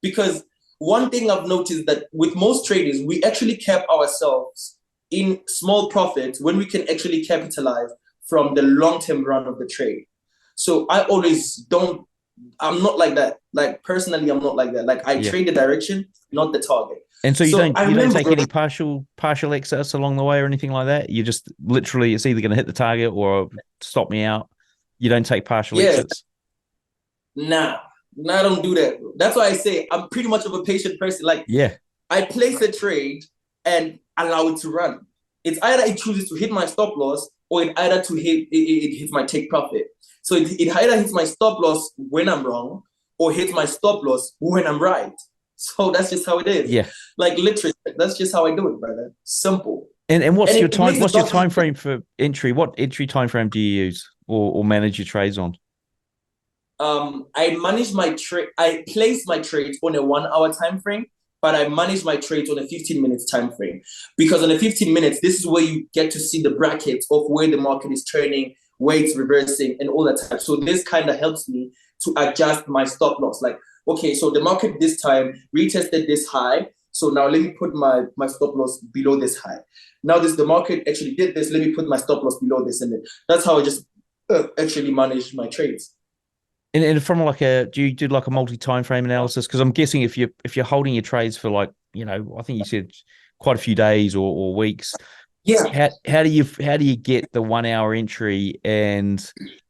Because one thing I've noticed that with most traders, we actually cap ourselves in small profits when we can actually capitalize from the long-term run of the trade. So I always don't, I'm not like that. Like personally, I'm not like that. Like I Yeah. trade the direction, not the target. And so So I you don't remember, take any partial exits along the way or anything like that. You just literally it's either going to hit the target or stop me out. You don't take partial yeah, exits. nah, I don't do that. That's why I say I'm pretty much of a patient person. Like Yeah. I place a trade and allow it to run. It's either it chooses to hit my stop loss or it either to it hits my take profit. So it either hits my stop loss when I'm wrong or hits my stop loss when I'm right. So that's just how it is. Yeah. Like literally, that's just how I do it, brother. Simple. And what's And your it time? makes What's it your time frame for entry? What entry time frame do you use or manage your trades on? I manage my trade. I place my trades on a 1 hour time frame, but I manage my trades on a 15 minutes time frame because on the 15 minutes, this is where you get to see the brackets of where the market is turning, where it's reversing, and all that type. So this kind of helps me to adjust my stop loss. Like, okay, so the market this time retested this high. So now let me put my stop loss below this high. Now the market actually did this. Let me put my stop loss below this, and then that's how I just actually manage my trades. And from like do you do like a multi-time frame analysis? Because I'm guessing if you're holding your trades for like, I think you said quite a few days or weeks. Yeah. How do you get the 1 hour entry and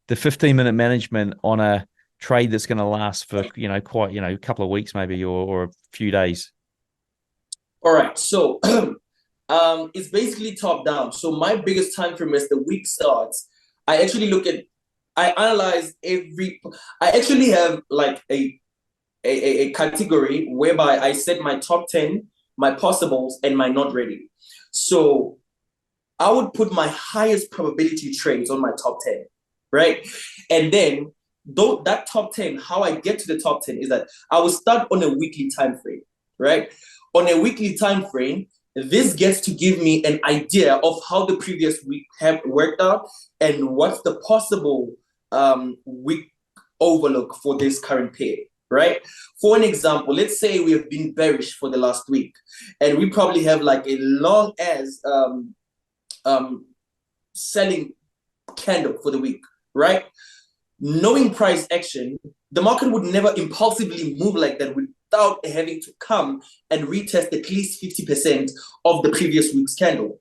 the 15-minute management on a trade that's going to last for quite a couple of weeks maybe or a few days? All right. So it's basically top down. So my biggest time frame as the week starts, I analyze I actually have like a category whereby I set my top 10, my possibles, and my not ready. So I would put my highest probability trades on my top 10, right? And then that top 10, how I get to the top 10 is that I will start on a weekly time frame, right? On a weekly time frame, this gets to give me an idea of how the previous week have worked out and what's the possible week overlook for this current pair, right? For an example, let's say we have been bearish for the last week, and we probably have like a long as selling candle for the week, right? Knowing price action, the market would never impulsively move like that without having to come and retest at least 50% of the previous week's candle,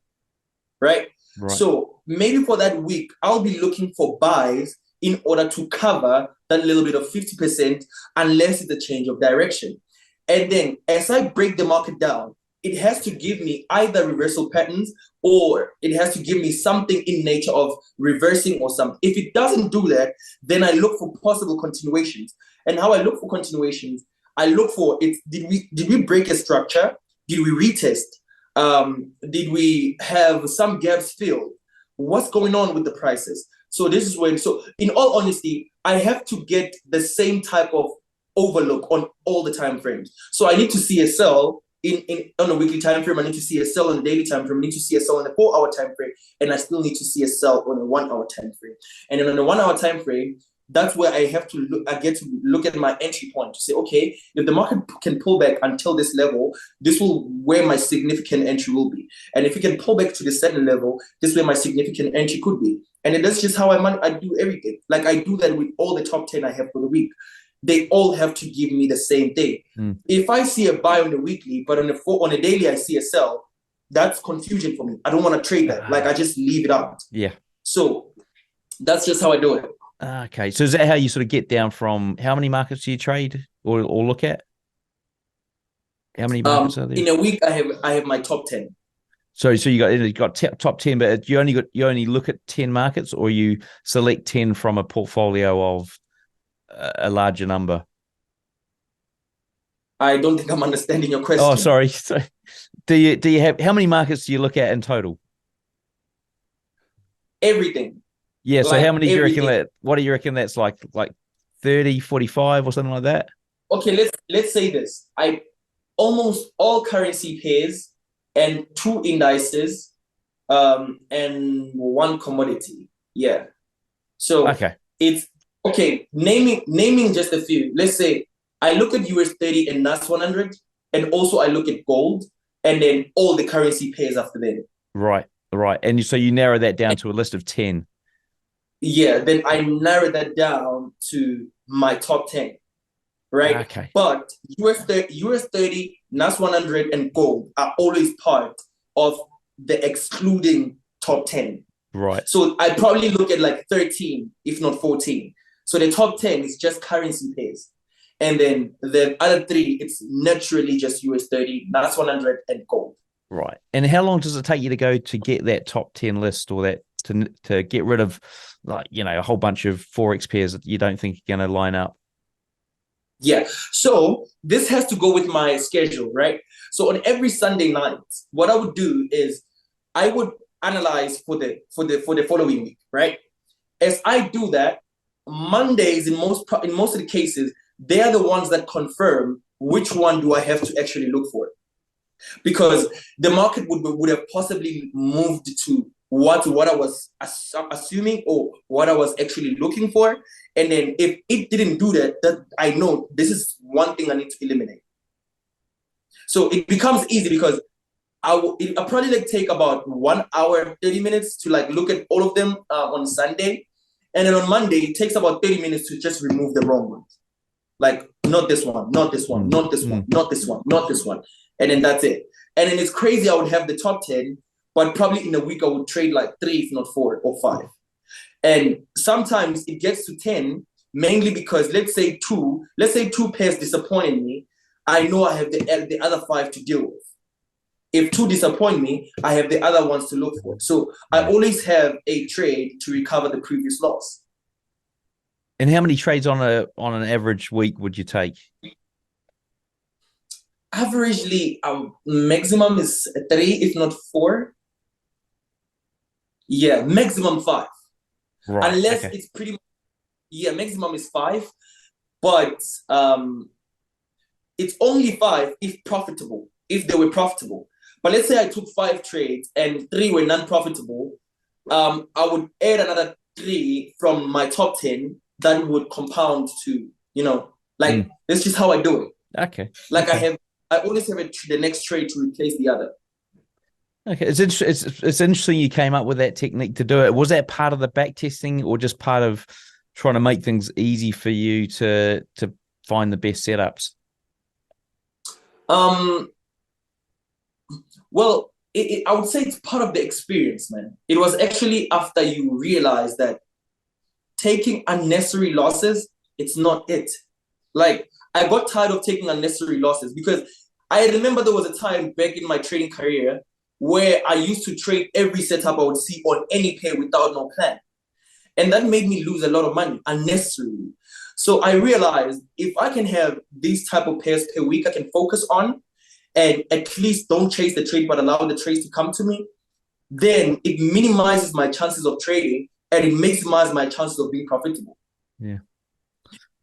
right? So maybe for that week, I'll be looking for buys in order to cover that little bit of 50% unless it's a change of direction. And then as I break the market down, it has to give me either reversal patterns or it has to give me something in nature of reversing or something. If it doesn't do that, then I look for possible continuations. And how I look for continuations, I look for it. Did we break a structure? Did we retest? Did we have some gaps filled? What's going on with the prices? So this is when, so in all honesty, I have to get the same type of overlook on all the time frames. So I need to see a sell on a weekly time frame. I need to see a sell on a daily time frame. I need to see a sell on a 4-hour time frame, and I still need to see a sell on a 1-hour time frame. And then on a 1-hour time frame, that's where I have to look. I get to look at my entry point to say, okay, if the market can pull back until this level, this will where my significant entry will be. And if it can pull back to the certain level, this is where my significant entry could be. And that's just how I do everything. Like I do that with all the top 10 I have for the week. They all have to give me the same thing. If I see a buy on the weekly, but on a daily I see a sell, that's confusion for me. I don't want to trade that. Like I just leave it out. Yeah. So that's just how I do it. Okay. So is that how you sort of get down from how many markets do you trade or look at? How many markets are there? In a week, I have my top 10. So you got top 10, but you only look at 10 markets, or you select 10 from a portfolio of a larger number? I don't think I'm understanding your question. Oh, sorry. So do you have, how many markets do you look at in total? Everything. Yeah. So how many do you reckon what do you reckon that's like 30, 45 or something like that? Okay, let's say this. I almost all currency pairs and 2 indices and 1 commodity. Yeah. So okay. It's okay, naming just a few. Let's say I look at US 30 and NAS 100, and also I look at gold, and then all the currency pairs after that. Right. And so you narrow that down to a list of 10. Yeah, then I narrow that down to my top 10, right? Okay. But US 30, NAS 100, and gold are always part of the excluding top 10. Right. So I probably look at like 13, if not 14. So the top 10 is just currency pairs. And then the other 3, it's naturally just US 30, NAS 100, and gold. Right. And how long does it take you to go to get that top 10 list, or that to get rid of, like, a whole bunch of Forex pairs that you don't think are going to line up? Yeah. So this has to go with my schedule, right? So on every Sunday night, what I would do is I would analyze for the following week, right? As I do that, Mondays in most of the cases, they are the ones that confirm which one do I have to actually look for, because the market would have possibly moved to what I was assuming or what I was actually looking for, and then if it didn't do that, I know this is one thing I need to eliminate. So it becomes easy because I'll probably like take about 1 hour and 30 minutes to like look at all of them on Sunday. And then on Monday, it takes about 30 minutes to just remove the wrong ones. Like, not this one, not this one, not this one, not this one, not this one. And then that's it. And then it's crazy. I would have the top 10, but probably in a week, I would trade like 3, if not 4 or 5. And sometimes it gets to 10, mainly because let's say two pairs disappointed me. I know I have the other 5 to deal with. If 2 disappoint me, I have the other ones to look for. So I always have a trade to recover the previous loss. And how many trades on an average week would you take? Averagely, maximum is 3, if not 4. Yeah, maximum 5. Right. Unless it's pretty much, maximum is 5. But it's only 5 if profitable, if they were profitable. But let's say I took 5 trades and 3 were non-profitable. I would add another 3 from my top 10 that would compound to, that's just how I do it. Okay. Like I always have the next trade to replace the other. Okay. It's interesting you came up with that technique to do it. Was that part of the back testing or just part of trying to make things easy for you to find the best setups? Well, I would say it's part of the experience, man. It was actually after you realize that taking unnecessary losses, it's not it. Like, I got tired of taking unnecessary losses because I remember there was a time back in my trading career where I used to trade every setup I would see on any pair without no plan. And that made me lose a lot of money unnecessarily. So I realized if I can have these type of pairs per week I can focus on, and at least don't chase the trade, but allow the trades to come to me, then it minimizes my chances of trading and it maximizes my chances of being profitable. Yeah.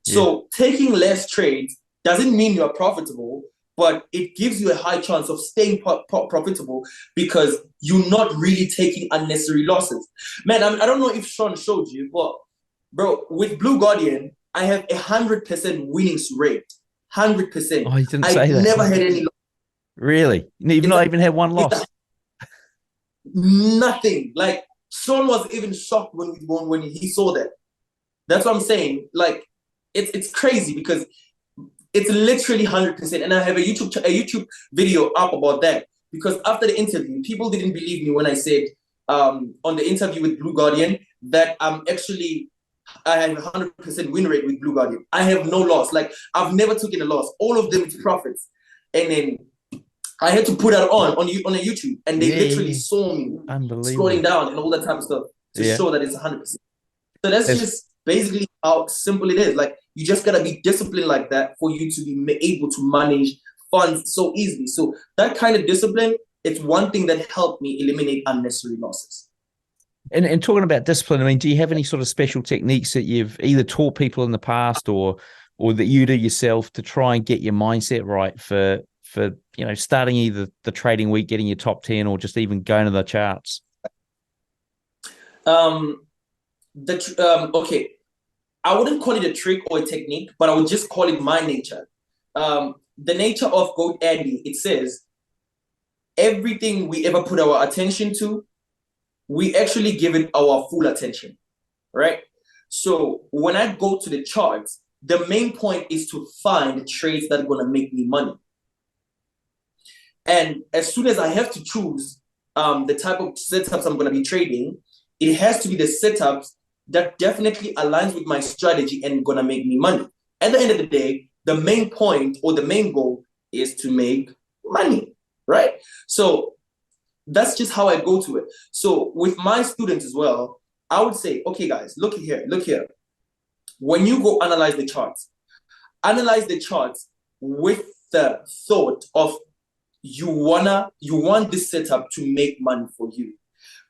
So taking less trades doesn't mean you're profitable, but it gives you a high chance of staying profitable because you're not really taking unnecessary losses. Man, I don't know if Sean showed you, but bro, with Blue Guardian, I have 100% winnings rate. 100%. Oh, you didn't say that. I never had any. Really? You've not even had one loss? Nothing. Like, Sean was even shocked when he saw that. That's what I'm saying. Like, it's crazy because it's literally 100%. And I have a YouTube video up about that because after the interview, people didn't believe me when I said on the interview with Blue Guardian that I have 100% win rate with Blue Guardian. I have no loss. Like, I've never taken a loss. All of them is profits. And then I had to put that on a YouTube, and they literally saw me scrolling down and all that type of stuff to show that it's 100%. So that's just basically how simple it is. Like, you just gotta be disciplined like that for you to be able to manage funds so easily. So that kind of discipline, it's one thing that helped me eliminate unnecessary losses. And talking about discipline, I mean, do you have any sort of special techniques that you've either taught people in the past or that you do yourself to try and get your mindset right for starting either the trading week, getting your top 10, or just even going to the charts? Okay, I wouldn't call it a trick or a technique, but I would just call it my nature. The nature of Goat Andy, it says everything we ever put our attention to, we actually give it our full attention, right? So when I go to the charts, the main point is to find trades that are going to make me money. And as soon as I have to choose the type of setups I'm going to be trading, it has to be the setups that definitely aligns with my strategy and going to make me money. At the end of the day, the main point or the main goal is to make money, right? So that's just how I go to it. So with my students as well, I would say, okay, guys, look here. When you go analyze the charts with the thought of you want this setup to make money for you.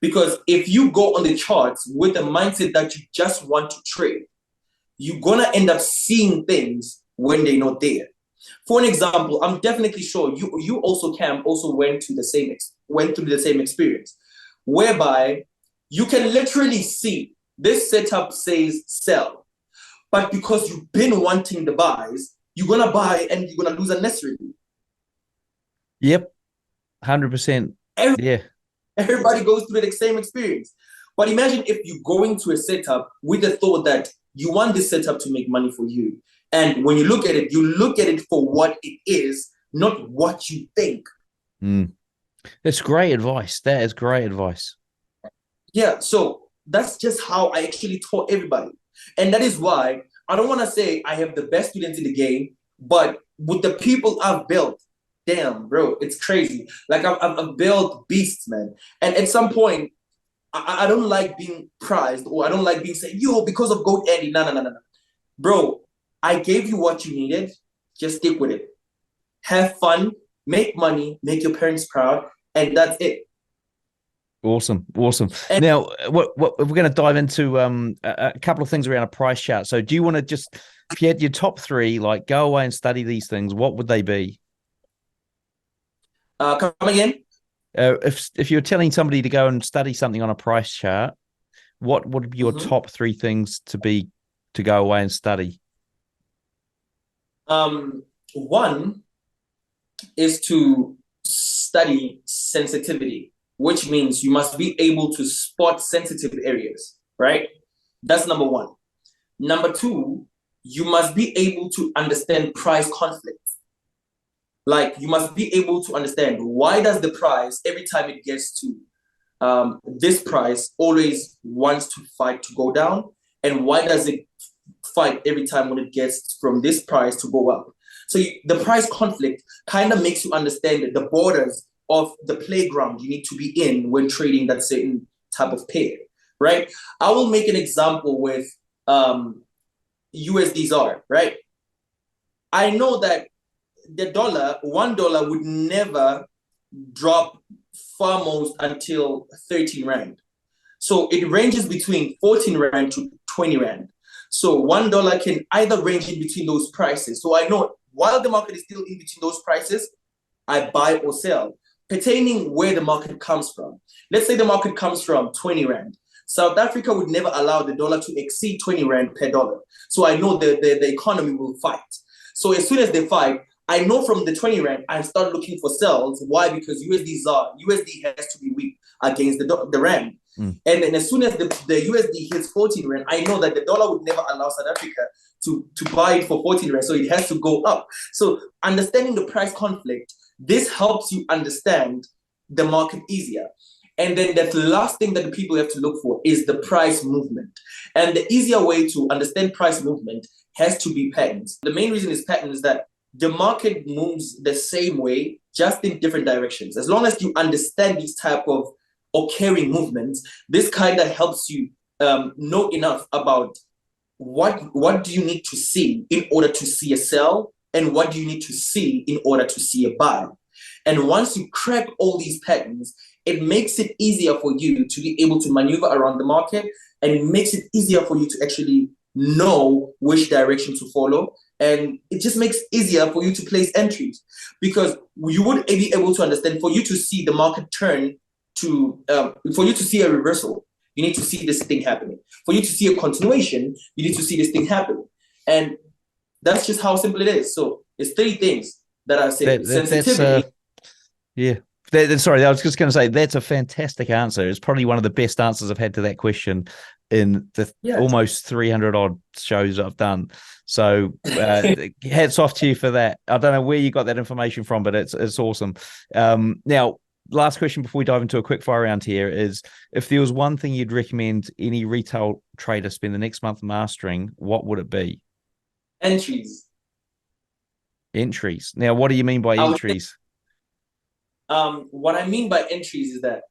Because if you go on the charts with the mindset that you just want to trade, you're gonna end up seeing things when they're not there. For an example, I'm definitely sure you also, Cam, also went through the same experience, whereby you can literally see this setup says sell, but because you've been wanting the buys, you're gonna buy and you're gonna lose unnecessarily. Yep. 100%. Yeah. Everybody goes through the same experience. But imagine if you go into a setup with the thought that you want this setup to make money for you. And when you look at it, you look at it for what it is, not what you think. That's great advice. That is great advice. Yeah, so that's just how I actually taught everybody. And that is why I don't want to say I have the best students in the game, but with the people I've built, damn, bro, it's crazy. Like I've built beasts, man. And at some point, I don't like being prized, or I don't like being said, yo, because of Goat Andy. No. Bro, I gave you what you needed. Just stick with it. Have fun, make money, make your parents proud, and that's it. Awesome. And Now, what we're going to dive into a couple of things around a price chart. So do you want to just, if you had your top three, like go away and study these things, what would they be? come again? If you're telling somebody to go and study something on a price chart, what would be your top three things to go away and study? One is to study sensitivity, which means you must be able to spot sensitive areas, right? That's number one. Number two, you must be able to understand price conflict. Like you must be able to understand, why does the price, every time it gets to this price, always wants to fight to go down? And why does it fight every time when it gets from this price to go up? So the price conflict kind of makes you understand the borders of the playground you need to be in when trading that certain type of pair, right? I will make an example with USDZAR, right? I know that the dollar, $1 would never drop far most until 13 Rand. So it ranges between 14 Rand to 20 Rand. So $1 can either range in between those prices. So I know while the market is still in between those prices, I buy or sell, pertaining where the market comes from. Let's say the market comes from 20 Rand. South Africa would never allow the dollar to exceed 20 Rand per dollar. So I know the economy will fight. So as soon as they fight, I know from the 20 Rand, I start looking for sells. Why? Because USD has to be weak against the Rand. And then as soon as the USD hits 14 Rand, I know that the dollar would never allow South Africa to buy it for 14 Rand. So it has to go up. So understanding the price conflict, this helps you understand the market easier. And then the last thing that the people have to look for is the price movement. And the easier way to understand price movement has to be patterns. The main reason is patterns is that the market moves the same way, just in different directions. As long as you understand these type of occurring movements, this kind of helps you know enough about what do you need to see in order to see a sell, and what do you need to see in order to see a buy. And once you crack all these patterns, it makes it easier for you to be able to maneuver around the market, and it makes it easier for you to actually know which direction to follow. And it just makes it easier for you to place entries, because you would be able to understand, for you to see the market turn to, for you to see a reversal, you need to see this thing happening. For you to see a continuation, you need to see this thing happen. And that's just how simple it is. So it's three things that I say. Sensitivity. Sorry, I was just going to say, that's a fantastic answer. It's probably one of the best answers I've had to that question in the almost 300 odd shows I've done. So hats off to you for that. I don't know where you got that information from, but it's awesome. Now, last question before we dive into a quick fire round here is, if there was one thing you'd recommend any retail trader spend the next month mastering, what would it be? Entries. Now, what do you mean by entries? What I mean by entries is that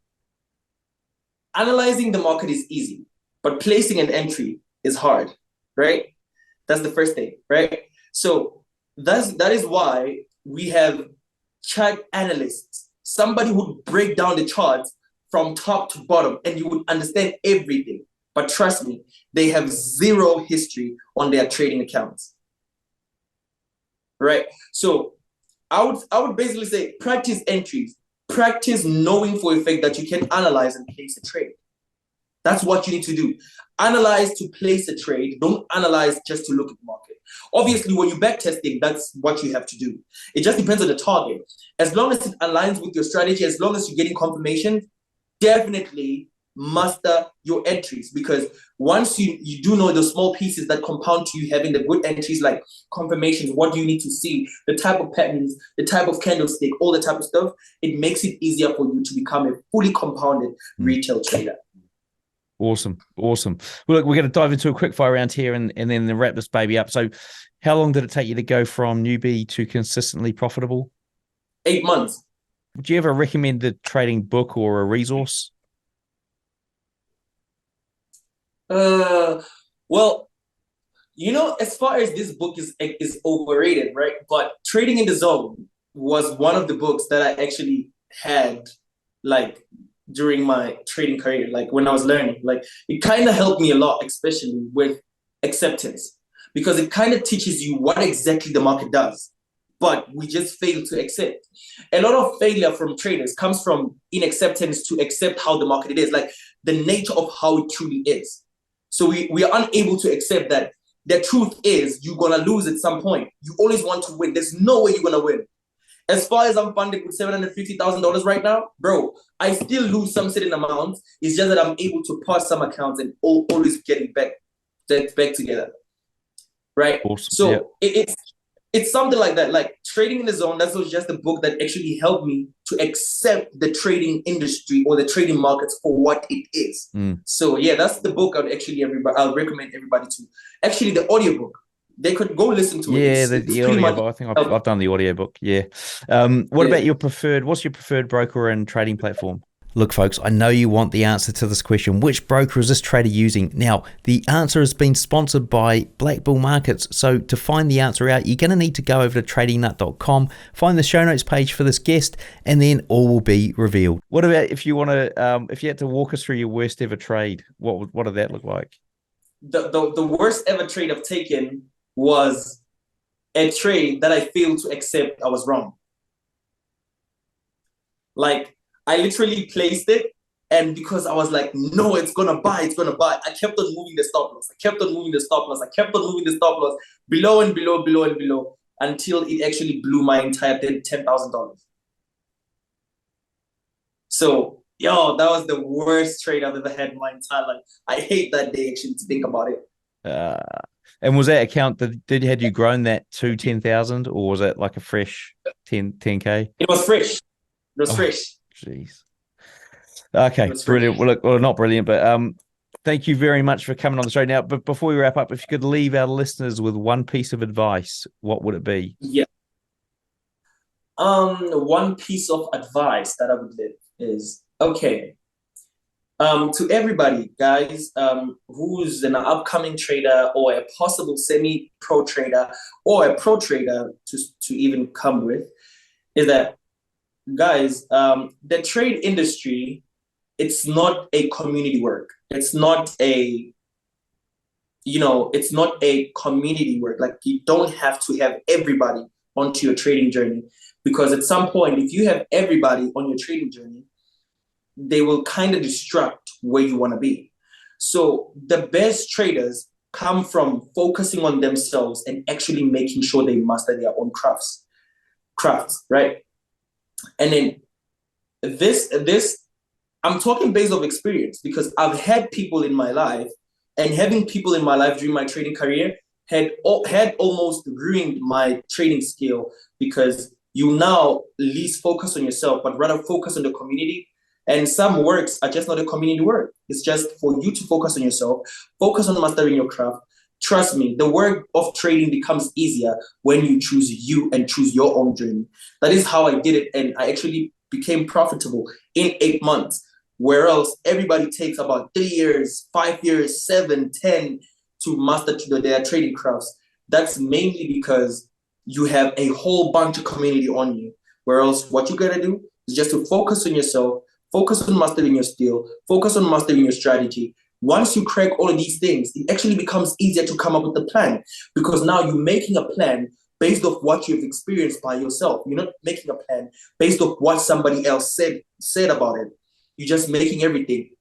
analyzing the market is easy, but placing an entry is hard, right? That's the first thing, right? So that is why we have chart analysts, somebody who would break down the charts from top to bottom, and you would understand everything. But trust me, they have zero history on their trading accounts, right? So I would basically say, practice entries, practice knowing for a fact that you can analyze and place a trade. That's what you need to do. Analyze to place a trade. Don't analyze just to look at the market. Obviously, when you're back testing, that's what you have to do. It just depends on the target. As long as it aligns with your strategy, as long as you're getting confirmation, definitely master your entries, because once you do know the small pieces that compound to you having the good entries, like confirmations, what do you need to see, the type of patterns, the type of candlestick, all the type of stuff, it makes it easier for you to become a fully compounded retail trader. Awesome. Well, look, we're going to dive into a quick fire round here and then wrap this baby up. So how long did it take you to go from newbie to consistently profitable? 8 months. Would you ever recommend a trading book or a resource? Well, as far as this book is overrated, right? But Trading in the Zone was one of the books that I actually had, like, during my trading career, like when I was learning. Like, it kind of helped me a lot, especially with acceptance, because it kind of teaches you what exactly the market does, but we just fail to accept. A lot of failure from traders comes from inacceptance to accept how the market is, like the nature of how it truly is. So we are unable to accept that the truth is you're going to lose at some point. You always want to win. There's no way you're going to win. As far as I'm funded with $750,000 right now, bro, I still lose some certain amounts. It's just that I'm able to pass some accounts and always getting back together, right? Awesome. So it's something like that. Like Trading in the Zone, that was just a book that actually helped me to accept the trading industry or the trading markets for what it is. So yeah, that's the book I'll recommend everybody to. Actually, the audiobook, they could go listen to it. Yeah, the audiobook. I think I've done the audiobook. Yeah. What about what's your preferred broker and trading platform? Look, folks, I know you want the answer to this question. Which broker is this trader using? Now, the answer has been sponsored by Black Bull Markets. So to find the answer out, you're going to need to go over to tradingnut.com, find the show notes page for this guest, and then all will be revealed. What about if you want to, if you had to walk us through your worst ever trade, what did that look like? The worst ever trade I've taken was a trade that I failed to accept I was wrong. Like, I literally placed it, and because I was like, no, it's gonna buy, I kept on moving the stop loss. I kept on moving the stop loss below and below until it actually blew my entire $10,000. So, that was the worst trade I've ever had in my entire life. I hate that day, actually, to think about it. And was that account had you grown that to 10,000, or was it like a fresh 10K? It was fresh. Fresh. Jeez. Okay, brilliant. Well, not brilliant, but thank you very much for coming on the show. Now, but before we wrap up, if you could leave our listeners with one piece of advice, what would it be? Yeah. One piece of advice that I would give is, okay, to everybody, guys, who's an upcoming trader or a possible semi-pro trader or a pro trader to even come with, is that, guys, the trade industry, it's not a community work. It's not a community work. Like, you don't have to have everybody onto your trading journey, because at some point, if you have everybody on your trading journey, they will kind of distract where you want to be. So the best traders come from focusing on themselves and actually making sure they master their own crafts, right? And then this, I'm talking based off experience, because I've had people in my life, and having people in my life during my trading career had almost ruined my trading skill, because you now least focus on yourself, but rather focus on the community. And some works are just not a community work. It's just for you to focus on yourself, focus on mastering your craft. Trust me, the work of trading becomes easier when you choose you and choose your own journey. That is how I did it, and I actually became profitable in 8 months, whereas everybody takes about 3 years, 5 years, 7, 10 to master their trading crafts. That's mainly because you have a whole bunch of community on you, whereas what you gotta do is just to focus on yourself, focus on mastering your skill, focus on mastering your strategy. Once you crack all of these things, it actually becomes easier to come up with a plan, because now you're making a plan based off what you've experienced by yourself. You're not making a plan based off what somebody else said about it. You're just making everything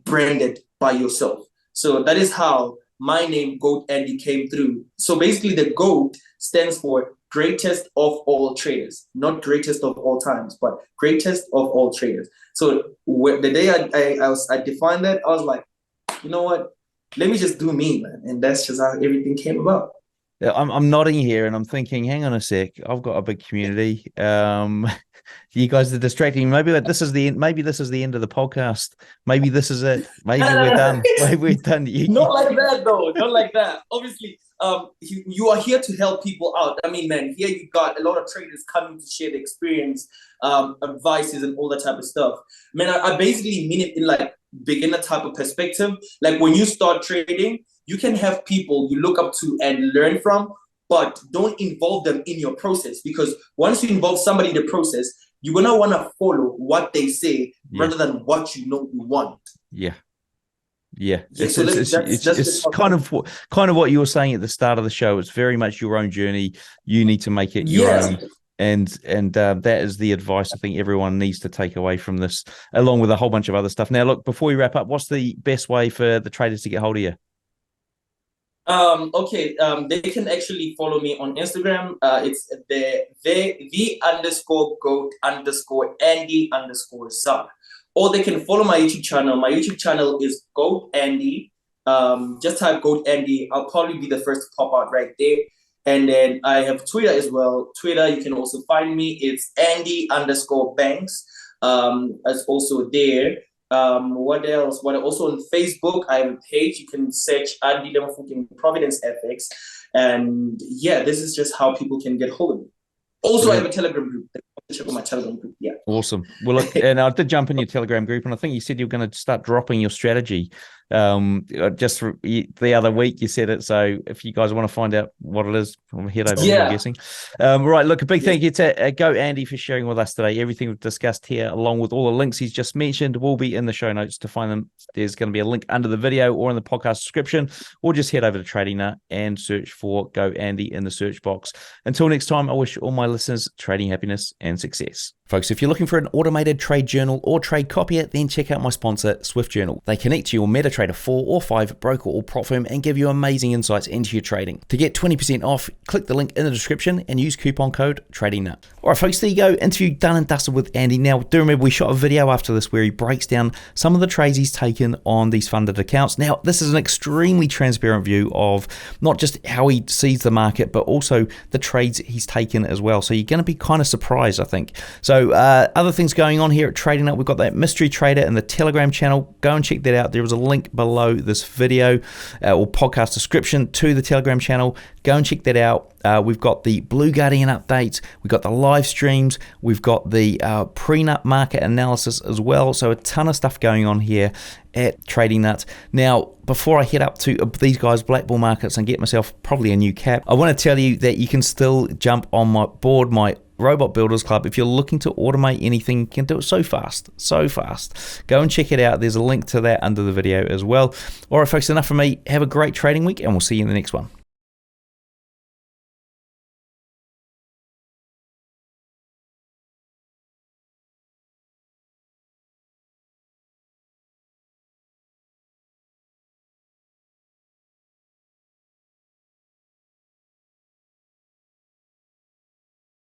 branded by yourself. So that is how my name Goat Andy came through. So basically the GOAT stands for greatest of all traders, not greatest of all times, but greatest of all traders. So the day I defined that, I was like, you know what? Let me just do me, man. And that's just how everything came about. Yeah, I'm nodding here and I'm thinking, hang on a sec, I've got a big community. You guys are distracting. Maybe this is the end. Maybe this is the end of the podcast. Maybe this is it. Maybe we're done. Maybe we're done. Not like that, though. Not like that. Obviously, you are here to help people out. I mean, man, here you got a lot of traders coming to share the experience, advices, and all that type of stuff. Man, I basically mean it in like beginner type of perspective. Like when you start trading, you can have people you look up to and learn from, but don't involve them in your process, because once you involve somebody in the process, you're going to want to follow what they say rather than what you want. Yeah. It's kind of what you were saying at the start of the show. It's very much your own journey. You need to make it your own. And that is the advice I think everyone needs to take away from this, along with a whole bunch of other stuff. Now, look, before we wrap up, what's the best way for the traders to get hold of you? They can actually follow me on Instagram. It's the underscore goat underscore Andy underscore Zak. Or they can follow my YouTube channel. My YouTube channel is Goat Andy. Just type Goat Andy. I'll probably be the first to pop out right there. And then I have Twitter as well. Twitter, you can also find me. It's Andy underscore Banks. It's also there. What else? Also on Facebook, I have a page. You can search Andile Mofokeng Providence FX. And yeah, this is just how people can get hold of me. Also, I have a Telegram group. Check out my Telegram group. Yeah. Awesome. Well, look, and I did jump in your Telegram group, and I think you said you were going to start dropping your strategy. Just the other week you said it. So if you guys want to find out what it is, I'm head over. I'm guessing. Right. Look, a big thank you to Go Andy for sharing with us today. Everything we've discussed here, along with all the links he's just mentioned, will be in the show notes. To find them, there's going to be a link under the video or in the podcast description, or just head over to Trading Nut and search for Go Andy in the search box. Until next time, I wish all my listeners trading happiness and success. Folks, if you're looking for an automated trade journal or trade copier, then check out my sponsor, Swift Journal. They connect to your MetaTrader 4 or 5 broker or prop firm and give you amazing insights into your trading. To get 20% off, click the link in the description and use coupon code TradingNut. All right, folks, there you go. Interview done and dusted with Andy. Now, do remember we shot a video after this where he breaks down some of the trades he's taken on these funded accounts. Now, this is an extremely transparent view of not just how he sees the market, but also the trades he's taken as well. So you're going to be kind of surprised, I think. So other things going on here at Trading Nut, we've got that mystery trader in the Telegram channel. Go and check that out. There is a link below this video or podcast description to the Telegram channel. Go and check that out. We've got the Blue Guardian updates. We've got the live streams. We've got the pre-nut market analysis as well. So a ton of stuff going on here at Trading Nut. Now, before I head up to these guys' black bull markets and get myself probably a new cap, I want to tell you that you can still jump on my board, my Robot Builders Club. If you're looking to automate anything, you can do it so fast. Go and check it out. There's a link to that under the video as well. All right, folks, enough from me. Have a great trading week, and we'll see you in the next one.